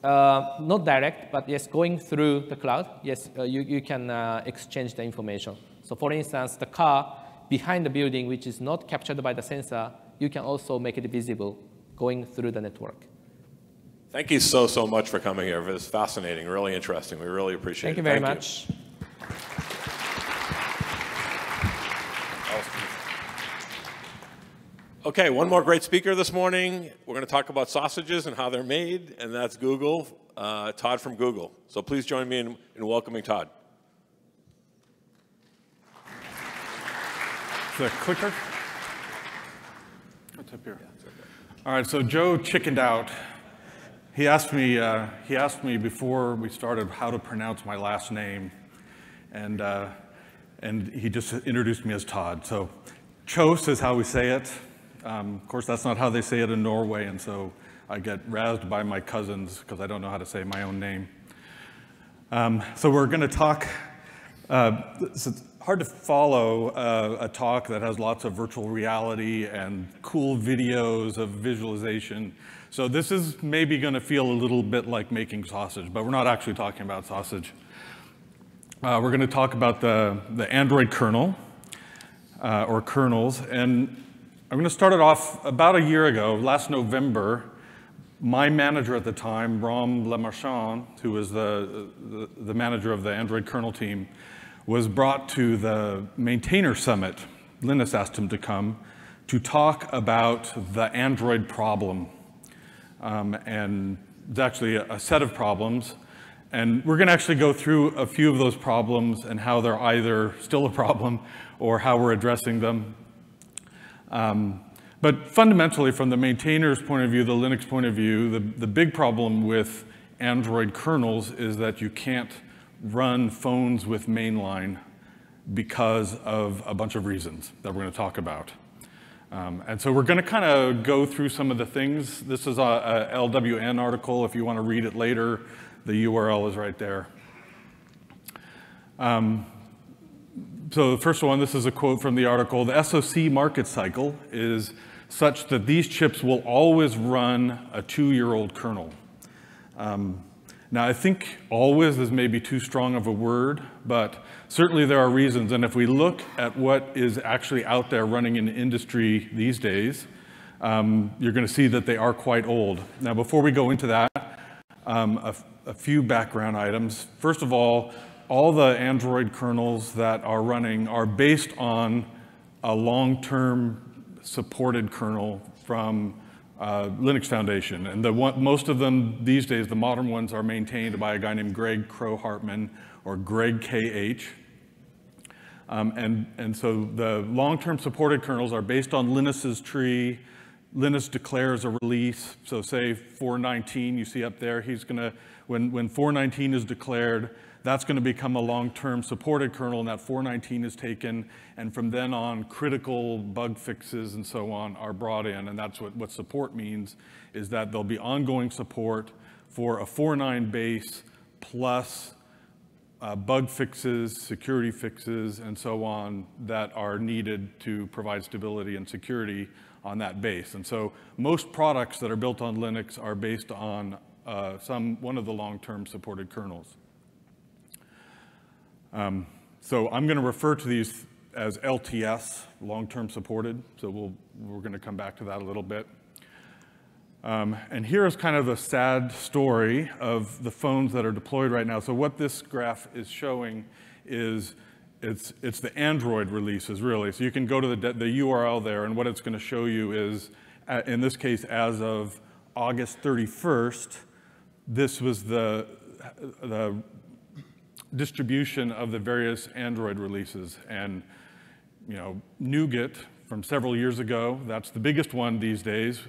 not direct, but yes, going through the cloud, yes, you can exchange the information. So for instance, the car behind the building, which is not captured by the sensor, you can also make it visible going through the network. Thank you so, so much for coming here. It was fascinating, really interesting. We really appreciate it. Thank you very much. Okay, one more great speaker this morning. We're going to talk about sausages and how they're made, and that's Google, Todd from Google. So please join me in welcoming Todd. The clicker? What's up here? All right, so Joe chickened out. He asked me before we started how to pronounce my last name, and he just introduced me as Todd. So Kjos is how we say it. Of course, that's not how they say it in Norway, and so I get razzed by my cousins because I don't know how to say my own name. So we're going to talk. It's hard to follow a talk that has lots of virtual reality and cool videos of visualization. So this is maybe going to feel a little bit like making sausage, but we're not actually talking about sausage. We're going to talk about the Android kernel, or kernels. And I'm going to start it off about a year ago, last November. My manager at the time, Bram Lemarchand, who was the manager of the Android kernel team, was brought to the Maintainer Summit. Linus asked him to come to talk about the Android problem. And it's actually a set of problems. And we're going to actually go through a few of those problems and how they're either still a problem or how we're addressing them. But fundamentally, from the maintainer's point of view, the Linux point of view, the big problem with Android kernels is that you can't run phones with mainline because of a bunch of reasons that we're going to talk about. And so we're going to kind of go through some of the things. This is a LWN article. If you want to read it later, the URL is right there. So the first one, this is a quote from the article. The SoC market cycle is such that these chips will always run a 2-year-old kernel. Now, I think always is maybe too strong of a word, but certainly there are reasons. And if we look at what is actually out there running in the industry these days, you're going to see that they are quite old. Now, before we go into that, a few background items. First of all the Android kernels that are running are based on a long-term supported kernel from Linux Foundation. And most of them these days, the modern ones, are maintained by a guy named Greg Crow-Hartman, or Greg KH. And so the long-term supported kernels are based on Linus's tree. Linus declares a release. So say 4.19, you see up there, he's going to, when 4.19 is declared, that's going to become a long-term supported kernel, and that 4.19 is taken, and from then on, critical bug fixes and so on are brought in, and that's what support means, is that there'll be ongoing support for a 4.9 base plus bug fixes, security fixes, and so on that are needed to provide stability and security on that base. And so most products that are built on Linux are based on one of the long-term supported kernels. So I'm going to refer to these as LTS, long-term supported. So we're going to come back to that a little bit. And here is kind of a sad story of the phones that are deployed right now. So what this graph is showing is it's the Android releases, really. So you can go to the URL there, and what it's going to show you is, in this case, as of August 31st, this was the distribution of the various Android releases. And Nougat from several years ago, that's the biggest one these days,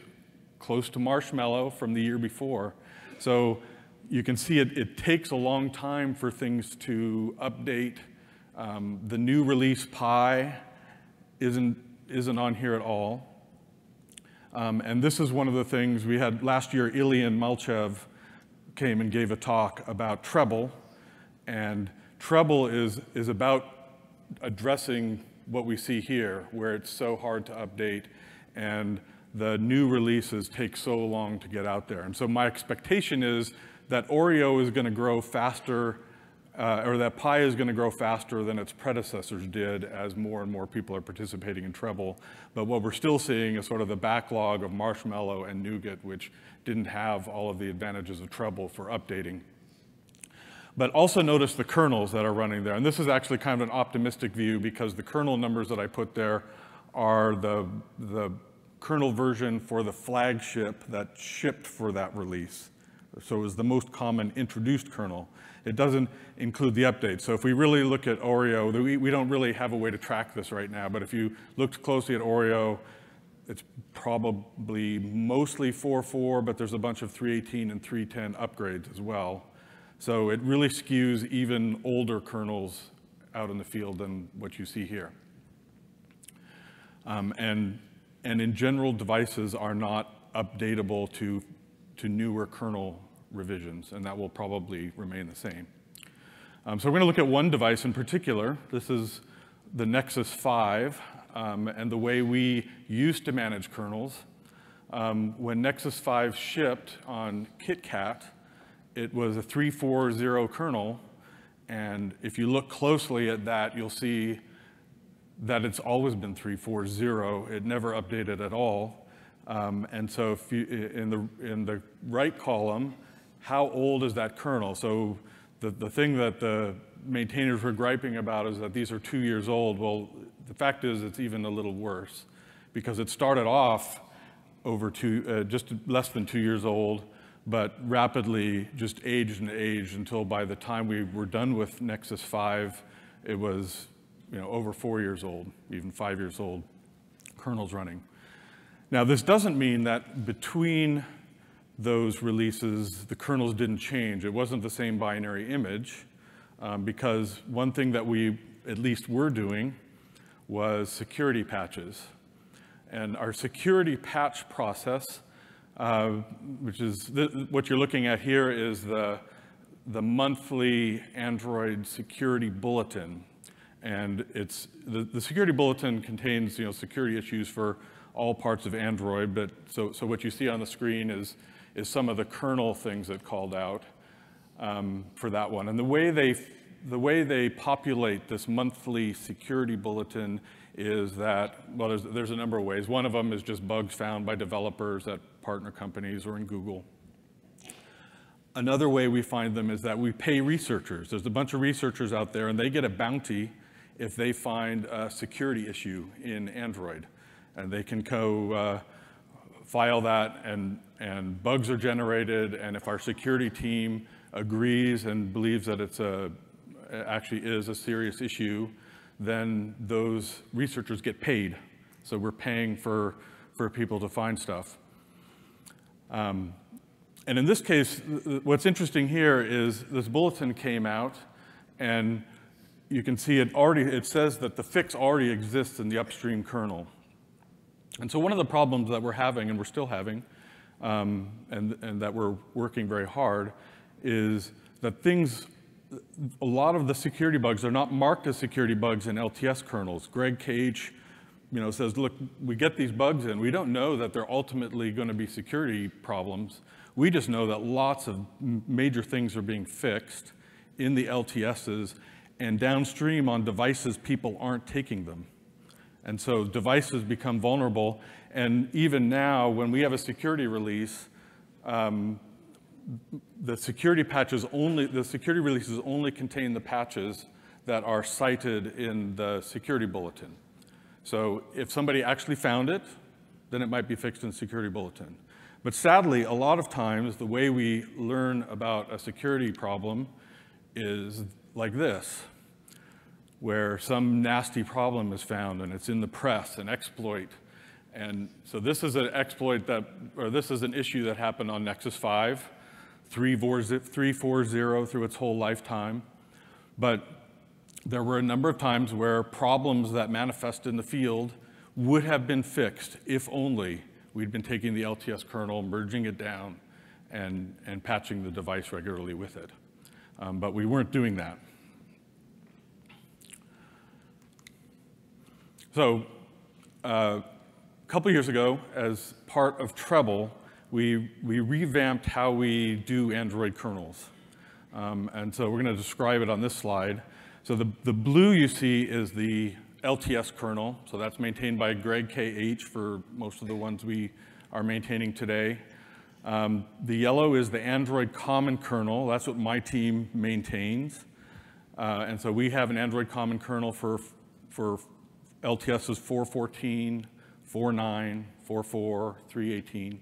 close to Marshmallow from the year before. So you can see it takes a long time for things to update. The new release Pi isn't on here at all. And this is one of the things we had last year. Ilian Malchev came and gave a talk about Treble. And Treble is about addressing what we see here, where it's so hard to update and the new releases take so long to get out there. And so my expectation is that Oreo is going to grow faster, or that Pi is going to grow faster than its predecessors did as more and more people are participating in Treble. But what we're still seeing is sort of the backlog of Marshmallow and Nougat, which didn't have all of the advantages of Treble for updating. But also notice the kernels that are running there. And this is actually kind of an optimistic view because the kernel numbers that I put there are the kernel version for the flagship that shipped for that release. So it was the most common introduced kernel. It doesn't include the updates. So if we really look at Oreo, we don't really have a way to track this right now, but if you looked closely at Oreo, it's probably mostly 4.4, but there's a bunch of 3.18 and 3.10 upgrades as well. So it really skews even older kernels out in the field than what you see here. And in general, devices are not updatable to newer kernel revisions, and that will probably remain the same. So we're going to look at one device in particular. This is the Nexus 5, and the way we used to manage kernels. When Nexus 5 shipped on KitKat, it was a 3.4.0 kernel, and if you look closely at that, you'll see that it's always been 3.4.0. It never updated at all. And so if you, in the right column, how old is that kernel? So the thing that the maintainers were griping about is that these are 2 years old. Well, the fact is it's even a little worse because it started off over just less than 2 years old, but rapidly just aged and aged until by the time we were done with Nexus 5, it was over 4 years old, even 5 years old, kernels running. Now, this doesn't mean that between those releases, the kernels didn't change. It wasn't the same binary image, because one thing that we at least were doing was security patches. And our security patch process, which is what you're looking at here, is the monthly Android security bulletin. And it's the security bulletin contains security issues for all parts of Android. But so what you see on the screen is some of the kernel things that called out for that one. And the way they populate this monthly security bulletin is that, well, there's a number of ways. One of them is just bugs found by developers at partner companies or in Google. Another way we find them is that we pay researchers. There's a bunch of researchers out there, and they get a bounty if they find a security issue in Android. And they can go file that, and bugs are generated, and if our security team agrees and believes that it actually is a serious issue, then those researchers get paid. So we're paying for people to find stuff. And in this case, what's interesting here is this bulletin came out, and you can see it says that the fix already exists in the upstream kernel. And so one of the problems that we're having, and we're still having, and that we're working very hard, is that a lot of the security bugs are not marked as security bugs in LTS kernels. Greg Cage, says, look, we get these bugs in. We don't know that they're ultimately going to be security problems. We just know that lots of major things are being fixed in the LTSs, and downstream on devices, people aren't taking them. And so devices become vulnerable. And even now, when we have a security release, the security releases only contain the patches that are cited in the security bulletin. So if somebody actually found it, then it might be fixed in the security bulletin. But sadly, a lot of times, the way we learn about a security problem is like this, where some nasty problem is found and it's in the press, an exploit. And so this is an exploit this is an issue that happened on Nexus 5, 3.4.0 through its whole lifetime. But there were a number of times where problems that manifest in the field would have been fixed if only we'd been taking the LTS kernel, merging it down, and patching the device regularly with it. But we weren't doing that. So a couple years ago, as part of Treble, we revamped how we do Android kernels. And so we're going to describe it on this slide. So the blue you see is the LTS kernel. So that's maintained by Greg KH for most of the ones we are maintaining today. The yellow is the Android common kernel. That's what my team maintains. And so we have an Android common kernel for LTSs 4.14, 4.9, 4.4, 3.18.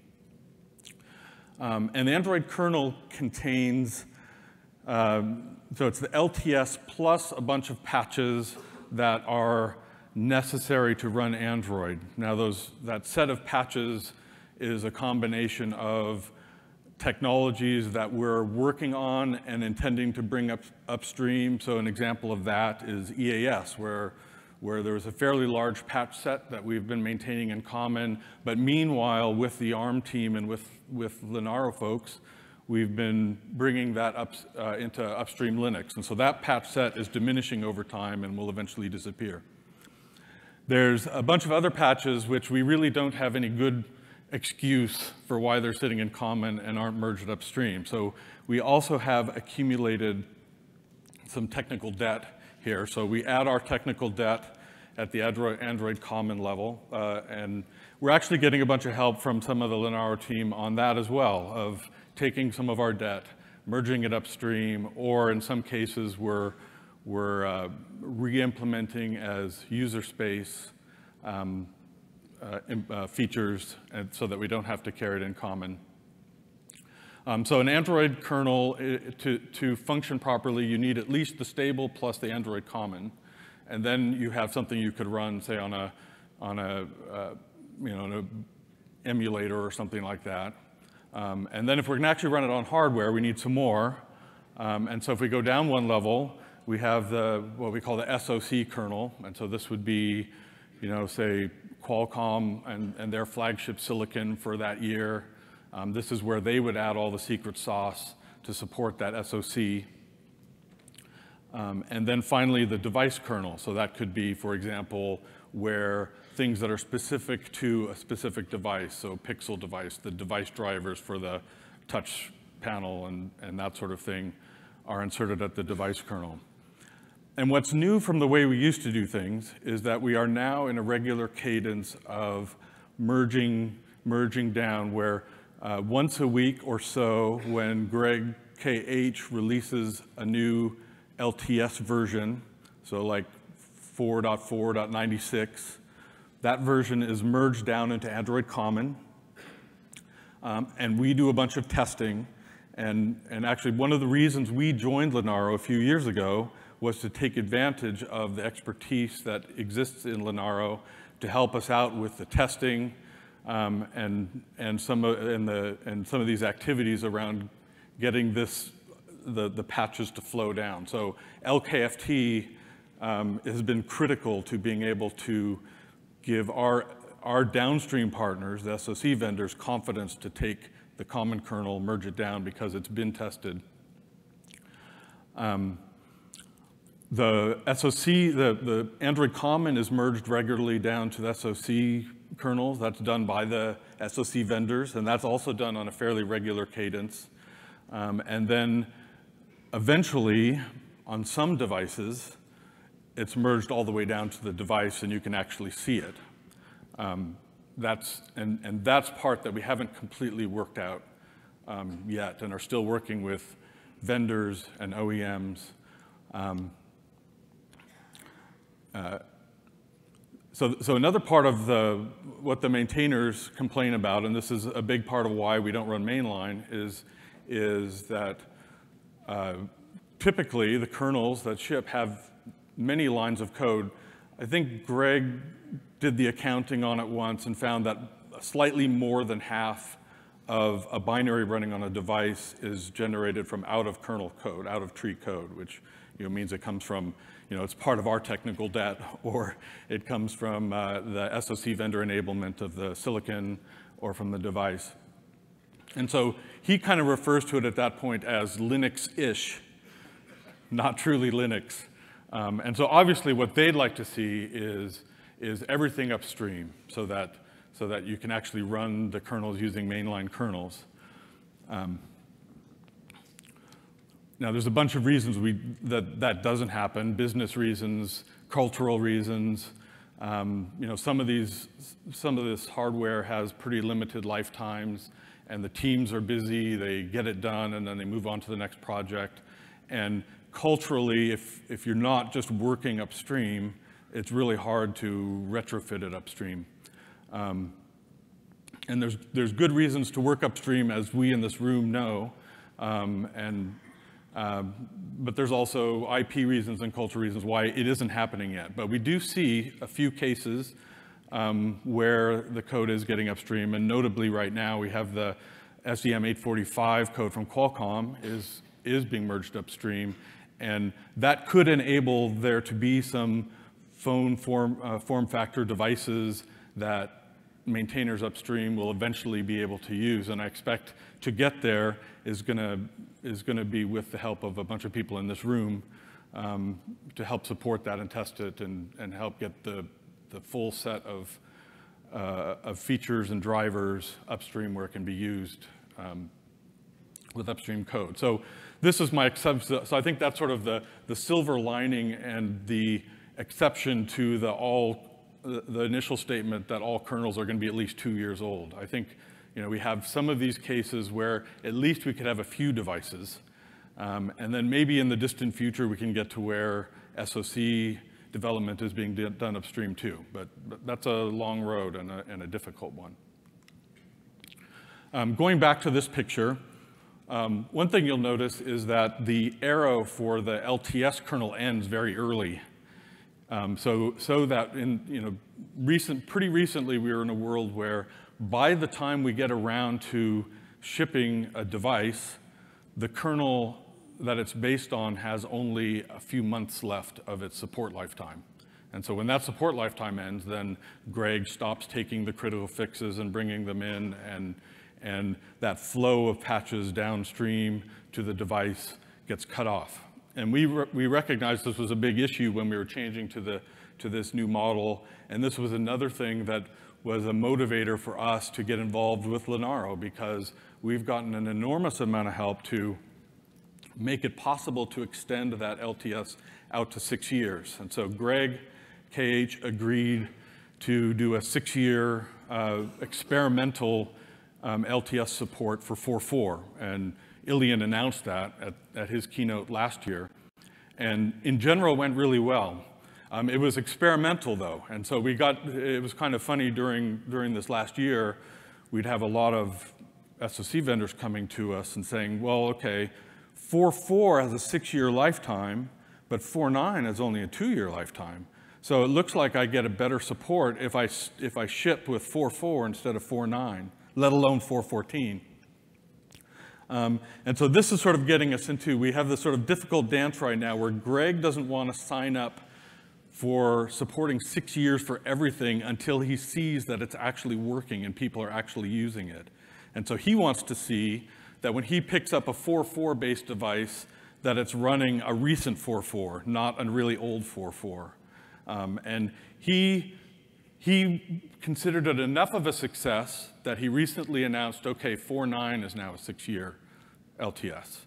And the Android kernel contains, so it's the LTS plus a bunch of patches that are necessary to run Android. Now that set of patches is a combination of technologies that we're working on and intending to bring upstream. So an example of that is EAS, where there's a fairly large patch set that we've been maintaining in common. But meanwhile, with the ARM team and with Linaro folks, we've been bringing that up into upstream Linux. And so that patch set is diminishing over time and will eventually disappear. There's a bunch of other patches which we really don't have any good excuse for why they're sitting in common and aren't merged upstream. So we also have accumulated some technical debt here. So we add our technical debt at the Android common level. And we're actually getting a bunch of help from some of the Linaro team on that as well, of taking some of our debt, merging it upstream, or in some cases we're re-implementing as user space features, and so that we don't have to carry it in common. So an Android kernel, to function properly, you need at least the stable plus the Android common, and then you have something you could run, say, on an emulator or something like that. And then if we're going to actually run it on hardware, we need some more. And so if we go down one level, we have what we call the SoC kernel, and so this would be, say, Qualcomm and their flagship silicon for that year. This is where they would add all the secret sauce to support that SoC. And then finally, the device kernel. So that could be, for example, where things that are specific to a specific device, so Pixel device, the device drivers for the touch panel and that sort of thing are inserted at the device kernel. And what's new from the way we used to do things is that we are now in a regular cadence of merging down, where once a week or so, when Greg KH releases a new LTS version, so like 4.4.96, that version is merged down into Android Common. And we do a bunch of testing. And actually, one of the reasons we joined Linaro a few years ago was to take advantage of the expertise that exists in Linaro to help us out with the testing and some of these activities around getting the patches to flow down. So LKFT has been critical to being able to give our downstream partners, the SoC vendors, confidence to take the common kernel, merge it down, because it's been tested. The SoC, the Android common is merged regularly down to the SoC kernels. That's done by the SoC vendors, and that's also done on a fairly regular cadence. And then eventually, on some devices, it's merged all the way down to the device, and you can actually see it. That's part that we haven't completely worked out yet, and are still working with vendors and OEMs. So another part of what the maintainers complain about, and this is a big part of why we don't run mainline, is that typically the kernels that ship have many lines of code. I think Greg did the accounting on it once and found that slightly more than half of a binary running on a device is generated from out of kernel code, out of tree code, which means it comes from, it's part of our technical debt, or it comes from the SoC vendor enablement of the silicon or from the device. And so he kind of refers to it at that point as Linux-ish, not truly Linux. And so obviously what they'd like to see is everything upstream, so that so that you can actually run the kernels using mainline kernels. Now, there's a bunch of reasons that doesn't happen: business reasons, cultural reasons. Some of this hardware has pretty limited lifetimes, and the teams are busy. They get it done, and then they move on to the next project. And culturally, if you're not just working upstream, it's really hard to retrofit it upstream. And there's good reasons to work upstream, as we in this room know, but there's also IP reasons and cultural reasons why it isn't happening yet. But we do see a few cases where the code is getting upstream, and notably right now we have the SDM845 code from Qualcomm is being merged upstream, and that could enable there to be some phone form factor devices that maintainers upstream will eventually be able to use. And I expect to get there is gonna be with the help of a bunch of people in this room to help support that and test it and help get the full set of features and drivers upstream where it can be used with upstream code. So this is so I think that's sort of the silver lining and the exception to the initial statement that all kernels are going to be at least 2 years old. I think we have some of these cases where at least we could have a few devices, and then maybe in the distant future we can get to where SoC development is being done upstream too. But that's a long road and a difficult one. Going back to this picture, one thing you'll notice is that the arrow for the LTS kernel ends very early. So that pretty recently we were in a world where by the time we get around to shipping a device, the kernel that it's based on has only a few months left of its support lifetime. And so when that support lifetime ends, then Greg stops taking the critical fixes and bringing them in, and that flow of patches downstream to the device gets cut off. And we recognized this was a big issue when we were changing to this new model, and this was another thing that was a motivator for us to get involved with Linaro, because we've gotten an enormous amount of help to make it possible to extend that LTS out to 6 years. And so Greg KH agreed to do a 6-year experimental LTS support for 4.4, and Ilian announced that at his keynote last year, and in general went really well. It was experimental though, and so it was kind of funny during this last year, we'd have a lot of SoC vendors coming to us and saying, well, okay, 4.4 has a 6-year lifetime, but 4.9 has only a 2-year lifetime. So it looks like I get a better support if I ship with 4.4 instead of 4.9, let alone 4.14. And so this is sort of getting us into, we have this sort of difficult dance right now where Greg doesn't want to sign up for supporting 6 years for everything until he sees that it's actually working and people are actually using it. And so he wants to see that when he picks up a 4.4 based device, that it's running a recent 4.4, not a really old 4.4. And he considered it enough of a success that he recently announced, okay, 4.9 is now a 6-year LTS.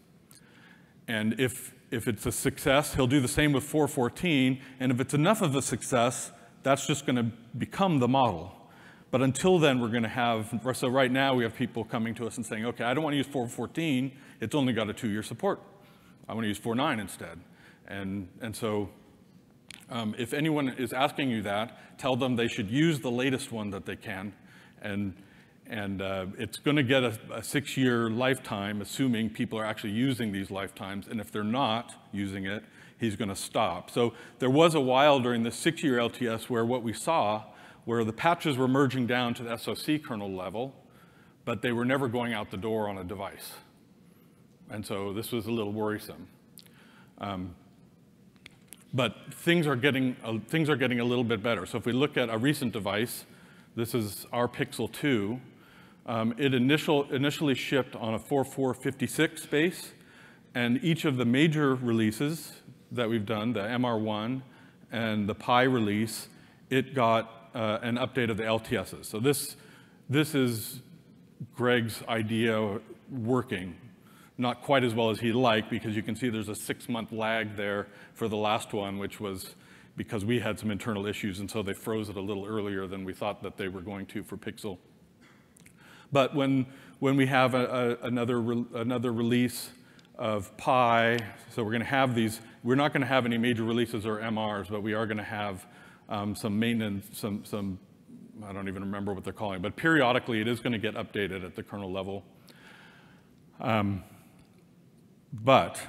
And if it's a success, he'll do the same with 4.14, and if it's enough of a success, that's just going to become the model. But until then, we're going to have, so right now we have people coming to us and saying, okay, I don't want to use 4.14, it's only got a 2-year support. I want to use 4.9 instead. And so if anyone is asking you that, tell them they should use the latest one that they can, and it's going to get a 6-year lifetime, assuming people are actually using these lifetimes, and if they're not using it, he's going to stop. So there was a while during the 6-year LTS where what we saw where the patches were merging down to the SoC kernel level, but they were never going out the door on a device. And so this was a little worrisome. But things are getting a little bit better. So if we look at a recent device, this is our Pixel 2. It initially shipped on a 4.456 base, and each of the major releases that we've done, the MR1 and the Pi release, it got an update of the LTSs. So this is Greg's idea working. Not quite as well as he'd like, because you can see there's a 6-month lag there for the last one, which was because we had some internal issues, and so they froze it a little earlier than we thought that they were going to for Pixel. But when we have another release of Pi, so we're going to have these, we're not going to have any major releases or MRs, but we are going to have some maintenance, some I don't even remember what they're calling it, but periodically it is going to get updated at the kernel level. But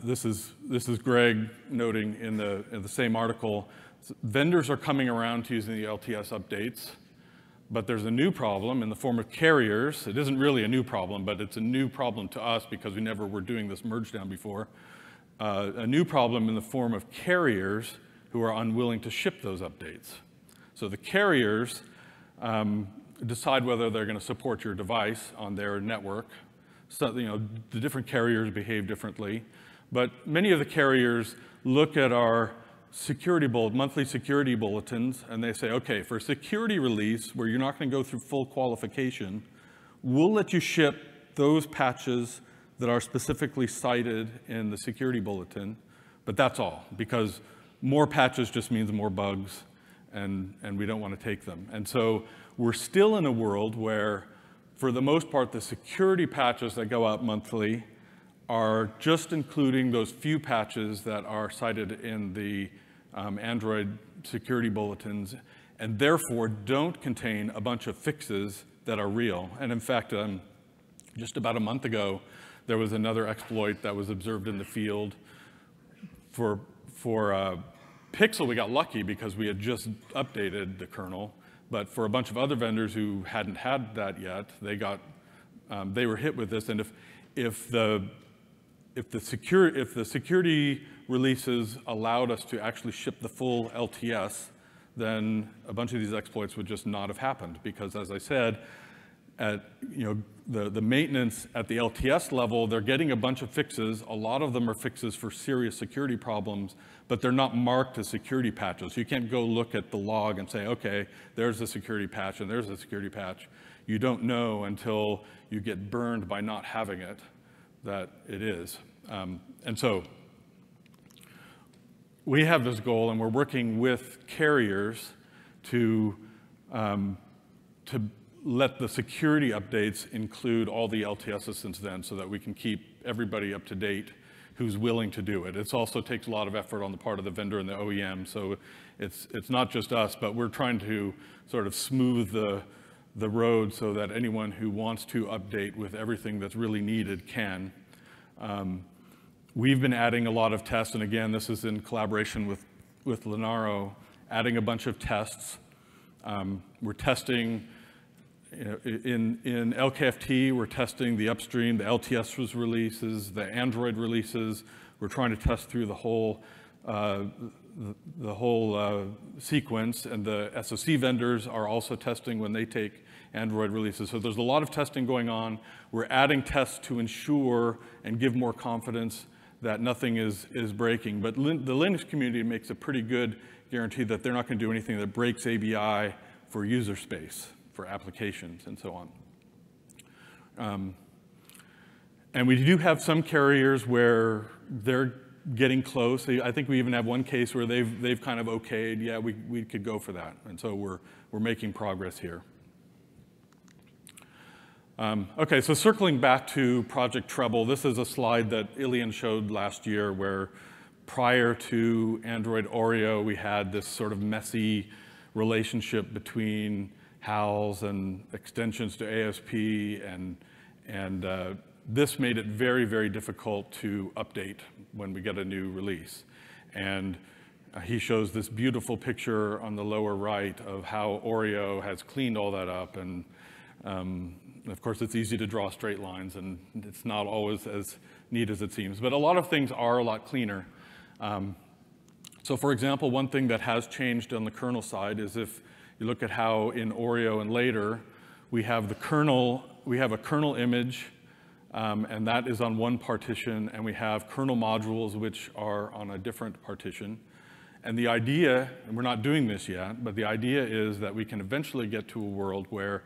this is Greg noting in the same article, vendors are coming around to using the LTS updates, but there's a new problem in the form of carriers. It isn't really a new problem, but it's a new problem to us because we never were doing this merge down before. A new problem in the form of carriers who are unwilling to ship those updates. So the carriers decide whether they're going to support your device on their network. So, you know, the different carriers behave differently, but many of the carriers look at our monthly security bulletins, and they say, okay, for a security release where you're not going to go through full qualification, we'll let you ship those patches that are specifically cited in the security bulletin, but that's all, because more patches just means more bugs, and we don't want to take them. And so we're still in a world where, for the most part, the security patches that go out monthly are just including those few patches that are cited in the Android security bulletins, and therefore don't contain a bunch of fixes that are real. And in fact, just about a month ago, there was another exploit that was observed in the field. For Pixel, we got lucky because we had just updated the kernel. But for a bunch of other vendors who hadn't had that yet, they were hit with this. And if the security releases allowed us to actually ship the full LTS, then a bunch of these exploits would just not have happened. Because as I said, the maintenance at the LTS level, they're getting a bunch of fixes. A lot of them are fixes for serious security problems, but they're not marked as security patches. You can't go look at the log and say, okay, there's a security patch and there's a security patch. You don't know until you get burned by not having it that it is. And so we have this goal, and we're working with carriers to let the security updates include all the LTSs since then, so that we can keep everybody up to date who's willing to do it. It also takes a lot of effort on the part of the vendor and the OEM, so it's not just us, but we're trying to sort of smooth the road so that anyone who wants to update with everything that's really needed can. We've been adding a lot of tests, and again, this is in collaboration with Linaro, adding a bunch of tests. We're testing, in LKFT, we're testing the upstream, the LTS releases, the Android releases. We're trying to test through the whole sequence, and the SoC vendors are also testing when they take Android releases. So there's a lot of testing going on. We're adding tests to ensure and give more confidence that nothing is breaking. But the Linux community makes a pretty good guarantee that they're not going to do anything that breaks ABI for user space, for applications, and so on. And we do have some carriers where they're getting close. I think we even have one case where they've kind of okayed, yeah, we could go for that. And so we're making progress here. Okay, so circling back to Project Treble, this is a slide that Ilian showed last year where prior to Android Oreo, we had this sort of messy relationship between HALs and extensions to ASP, and this made it very, very difficult to update when we get a new release. And he shows this beautiful picture on the lower right of how Oreo has cleaned all that up. And of course, it's easy to draw straight lines, and it's not always as neat as it seems. But a lot of things are a lot cleaner. So for example, one thing that has changed on the kernel side is if you look at how in Oreo and later, we have the kernel, we have a kernel image, and that is on one partition, and we have kernel modules which are on a different partition. And the idea, and we're not doing this yet, but the idea is that we can eventually get to a world where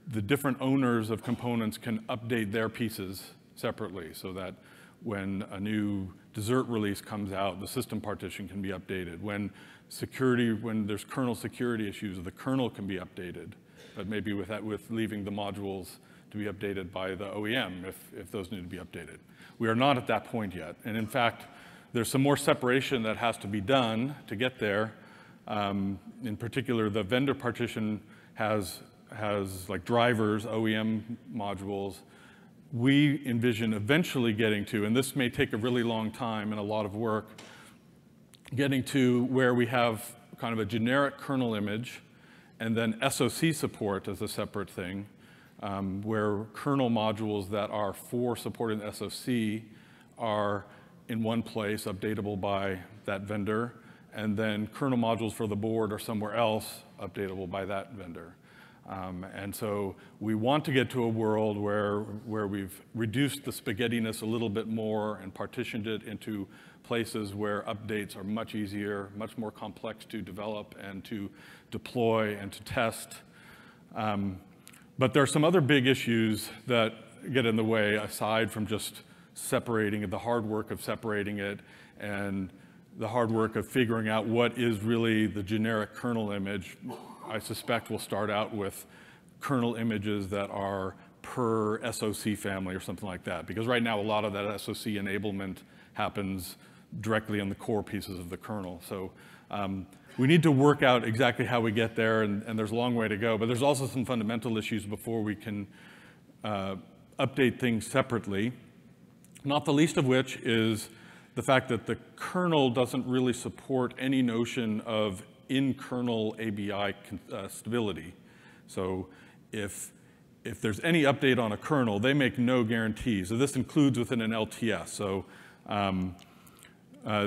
the different owners of components can update their pieces separately, so that when a new dessert release comes out, the system partition can be updated. When there's kernel security issues, the kernel can be updated, but maybe with leaving the modules to be updated by the OEM if those need to be updated. We are not at that point yet. And in fact, there's some more separation that has to be done to get there. In particular, the vendor partition has like drivers, OEM modules. We envision eventually getting to, and this may take a really long time and a lot of work, getting to where we have kind of a generic kernel image and then SoC support as a separate thing, where kernel modules that are for supporting the SoC are in one place, updatable by that vendor, and then kernel modules for the board are somewhere else, updatable by that vendor. And so we want to get to a world where we've reduced the spaghettiness a little bit more and partitioned it into places where updates are much easier, much more complex to develop and to deploy and to test. But there are some other big issues that get in the way aside from just separating the hard work of separating it and the hard work of figuring out what is really the generic kernel image. I suspect we'll start out with kernel images that are per SoC family or something like that, because right now a lot of that SoC enablement happens directly on the core pieces of the kernel. So we need to work out exactly how we get there, and there's a long way to go, but there's also some fundamental issues before we can update things separately, not the least of which is the fact that the kernel doesn't really support any notion of in-kernel ABI stability. So if there's any update on a kernel, they make no guarantees. So this includes within an LTS. So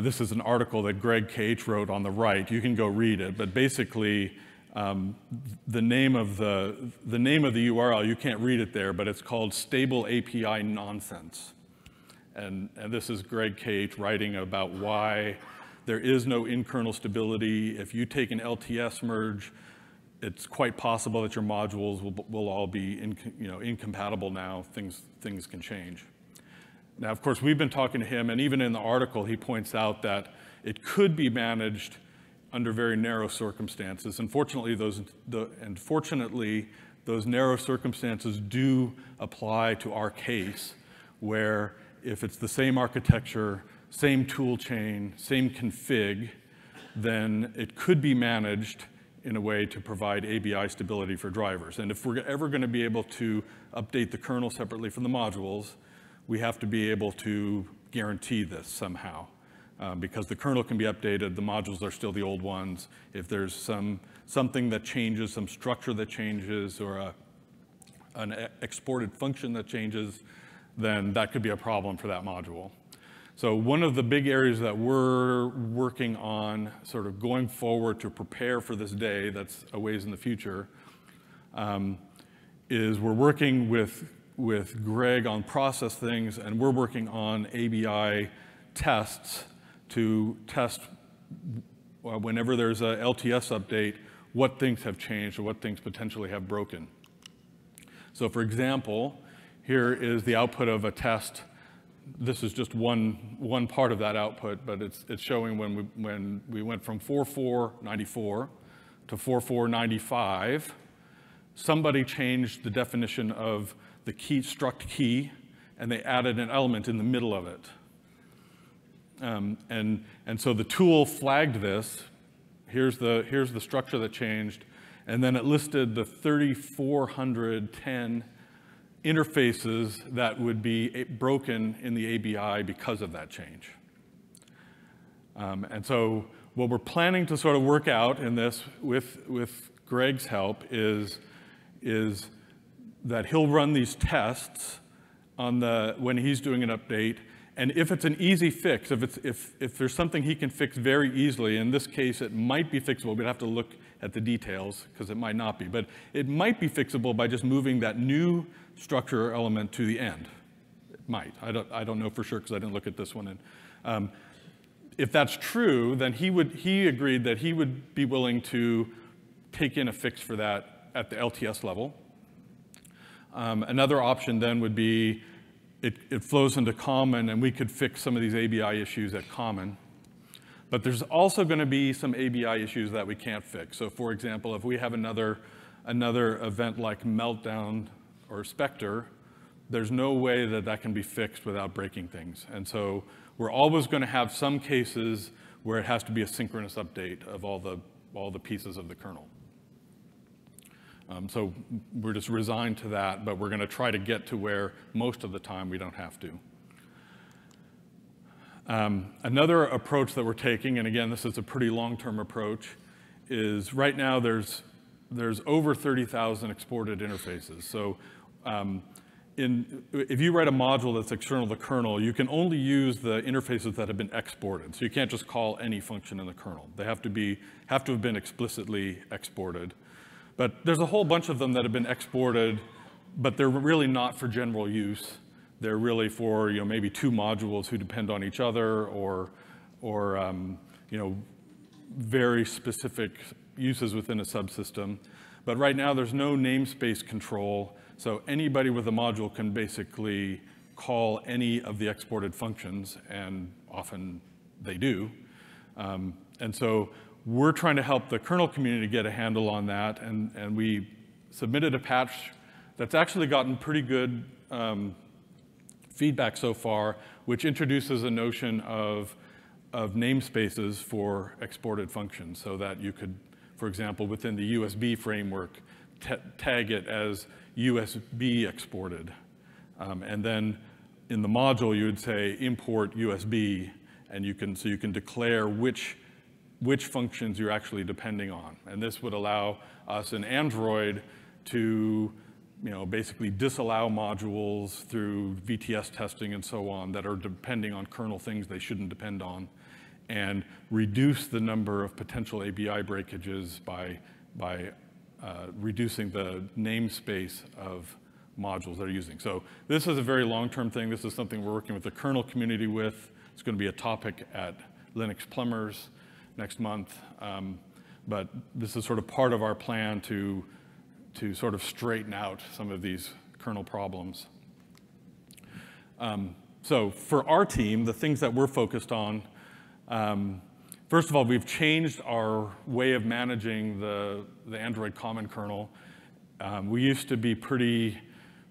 this is an article that Greg Kjos wrote on the right. You can go read it, but basically the name of the URL, you can't read it there, but it's called Stable API Nonsense. And this is Greg Kjos writing about why there is no in-kernel stability. If you take an LTS merge, it's quite possible that your modules will all be incompatible now. Things can change. Now, of course, we've been talking to him, and even in the article, he points out that it could be managed under very narrow circumstances. Unfortunately, those narrow circumstances do apply to our case, where if it's the same architecture, same tool chain, same config, then it could be managed in a way to provide ABI stability for drivers. And if we're ever going to be able to update the kernel separately from the modules, we have to be able to guarantee this somehow. Because the kernel can be updated, the modules are still the old ones. If there's something that changes, some structure that changes, or an exported function that changes, then that could be a problem for that module. So one of the big areas that we're working on sort of going forward to prepare for this day that's a ways in the future is we're working with Greg on process things, and we're working on ABI tests to test whenever there's a LTS update, what things have changed or what things potentially have broken. So for example, here is the output of a test. This is just one part of that output, but it's showing when we went from 4.4.94 to 4.4.95, somebody changed the definition of the key struct key, and they added an element in the middle of it. And so the tool flagged this. Here's the structure that changed, and then it listed the 3,410 interfaces that would be broken in the ABI because of that change. And so what we're planning to sort of work out in this with Greg's help is that he'll run these tests on when he's doing an update, and if it's an easy fix, if there's something he can fix very easily, in this case it might be fixable, we'd have to look at the details because it might not be, but it might be fixable by just moving that new structure element to the end. It might. I don't know for sure because I didn't look at this one. if that's true, then he agreed that he would be willing to take in a fix for that at the LTS level. Another option then would be it flows into common, and we could fix some of these ABI issues at common. But there's also going to be some ABI issues that we can't fix. So for example, if we have another event like Meltdown or Spectre, there's no way that that can be fixed without breaking things. And so we're always going to have some cases where it has to be a synchronous update of all the pieces of the kernel. So we're just resigned to that, but we're going to try to get to where most of the time we don't have to. Another approach that we're taking, and again, this is a pretty long-term approach, is right now there's over 30,000 exported interfaces. So if you write a module that's external to the kernel, you can only use the interfaces that have been exported. So you can't just call any function in the kernel. They have to have been explicitly exported. But there's a whole bunch of them that have been exported, but they're really not for general use. They're really for maybe two modules who depend on each other, or very specific uses within a subsystem. But right now there's no namespace control, so anybody with a module can basically call any of the exported functions, and often they do. And so we're trying to help the kernel community get a handle on that, and we submitted a patch that's actually gotten pretty good feedback so far, which introduces a notion of namespaces for exported functions, so that you could, for example, within the USB framework, tag it as USB exported. And then in the module, you would say import USB, and so you can declare which functions you're actually depending on. And this would allow us in Android to basically disallow modules through VTS testing and so on that are depending on kernel things they shouldn't depend on, and reduce the number of potential ABI breakages by reducing the namespace of modules they're using. So this is a very long-term thing. This is something we're working with the kernel community with. It's going to be a topic at Linux Plumbers next month. But this is sort of part of our plan to sort of straighten out some of these kernel problems. So for our team, the things that we're focused on, first of all, we've changed our way of managing the Android common kernel. We used to be pretty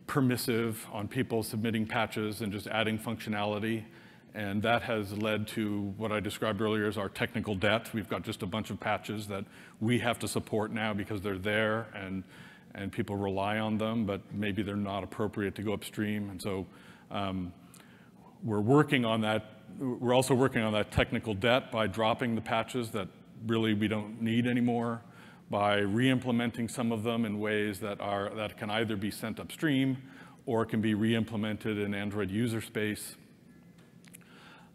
permissive on people submitting patches and just adding functionality. And that has led to what I described earlier as our technical debt. We've got just a bunch of patches that we have to support now because they're there and people rely on them, but maybe they're not appropriate to go upstream. And so we're working on that. We're also working on that technical debt by dropping the patches that really we don't need anymore, by re-implementing some of them in ways that can either be sent upstream or can be re-implemented in Android user space.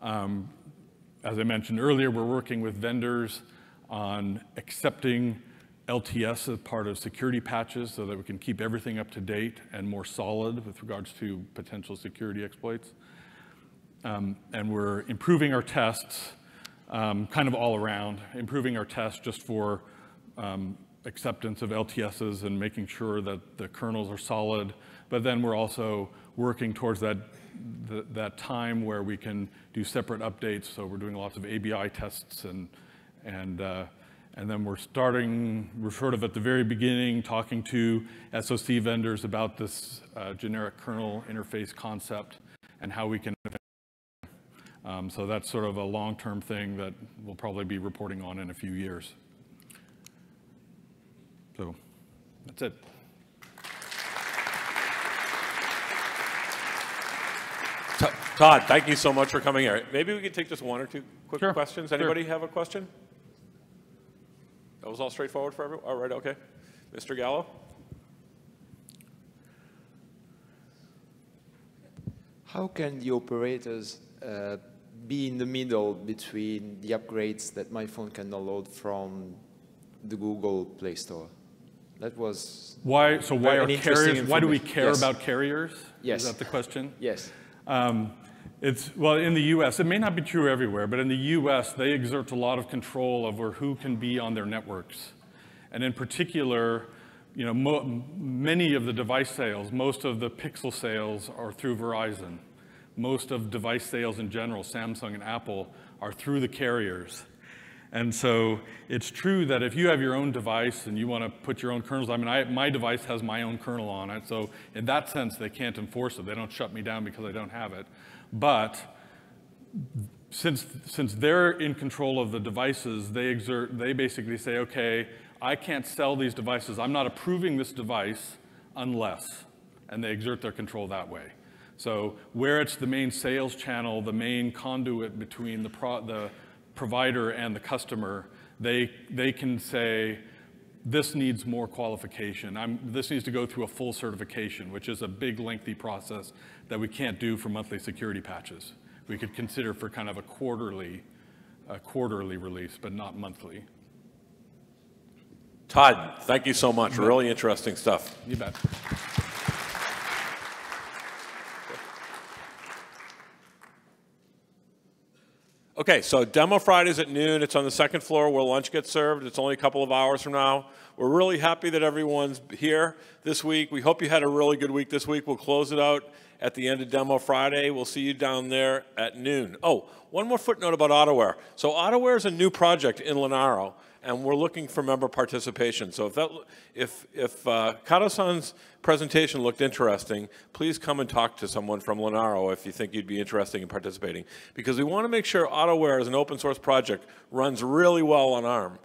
As I mentioned earlier, we're working with vendors on accepting LTS as part of security patches so that we can keep everything up to date and more solid with regards to potential security exploits. And we're improving our tests kind of all around, improving our tests just for acceptance of LTSs and making sure that the kernels are solid. But then we're also working towards that time where we can do separate updates. So we're doing lots of ABI tests, and then we're sort of at the very beginning talking to SoC vendors about this generic kernel interface concept and how we can. So that's sort of a long-term thing that we'll probably be reporting on in a few years. So that's it. Todd, thank you so much for coming here. Maybe we could take just one or two quick Sure. questions. Anybody have a question? That was all straightforward for everyone? All right, okay. Mr. Gallo? How can the operators be in the middle between the upgrades that my phone can download from the Google Play Store? That was why are carriers? Why do we care Yes. about carriers? Yes. Is that the question? Yes. Well, in the US, it may not be true everywhere, but in the US, they exert a lot of control over who can be on their networks. And in particular, you know, many of the device sales, most of the Pixel sales are through Verizon. Most of device sales in general, Samsung and Apple, are through the carriers. And so it's true that if you have your own device and you want to put your own kernels, I mean, my device has my own kernel on it, so in that sense, they can't enforce it. They don't shut me down because I don't have it. But since they're in control of the devices, they basically say, okay, I can't sell these devices. I'm not approving this device unless, and they exert their control that way. So where it's the main sales channel, the main conduit between the provider and the customer, they can say, this needs more qualification. This needs to go through a full certification, which is a big, lengthy process that we can't do for monthly security patches. We could consider for kind of a quarterly release, but not monthly. Todd, thank you so much. Really interesting stuff. You bet. Okay, so Demo Fridays at noon. It's on the second floor where lunch gets served. It's only a couple of hours from now. We're really happy that everyone's here this week. We hope you had a really good week this week. We'll close it out at the end of Demo Friday. We'll see you down there at noon. Oh, one more footnote about AutoWare. So AutoWare is a new project in Linaro, and we're looking for member participation. So if Kato-san's presentation looked interesting, please come and talk to someone from Linaro if you think you'd be interested in participating. Because we want to make sure AutoWare as an open source project runs really well on ARM.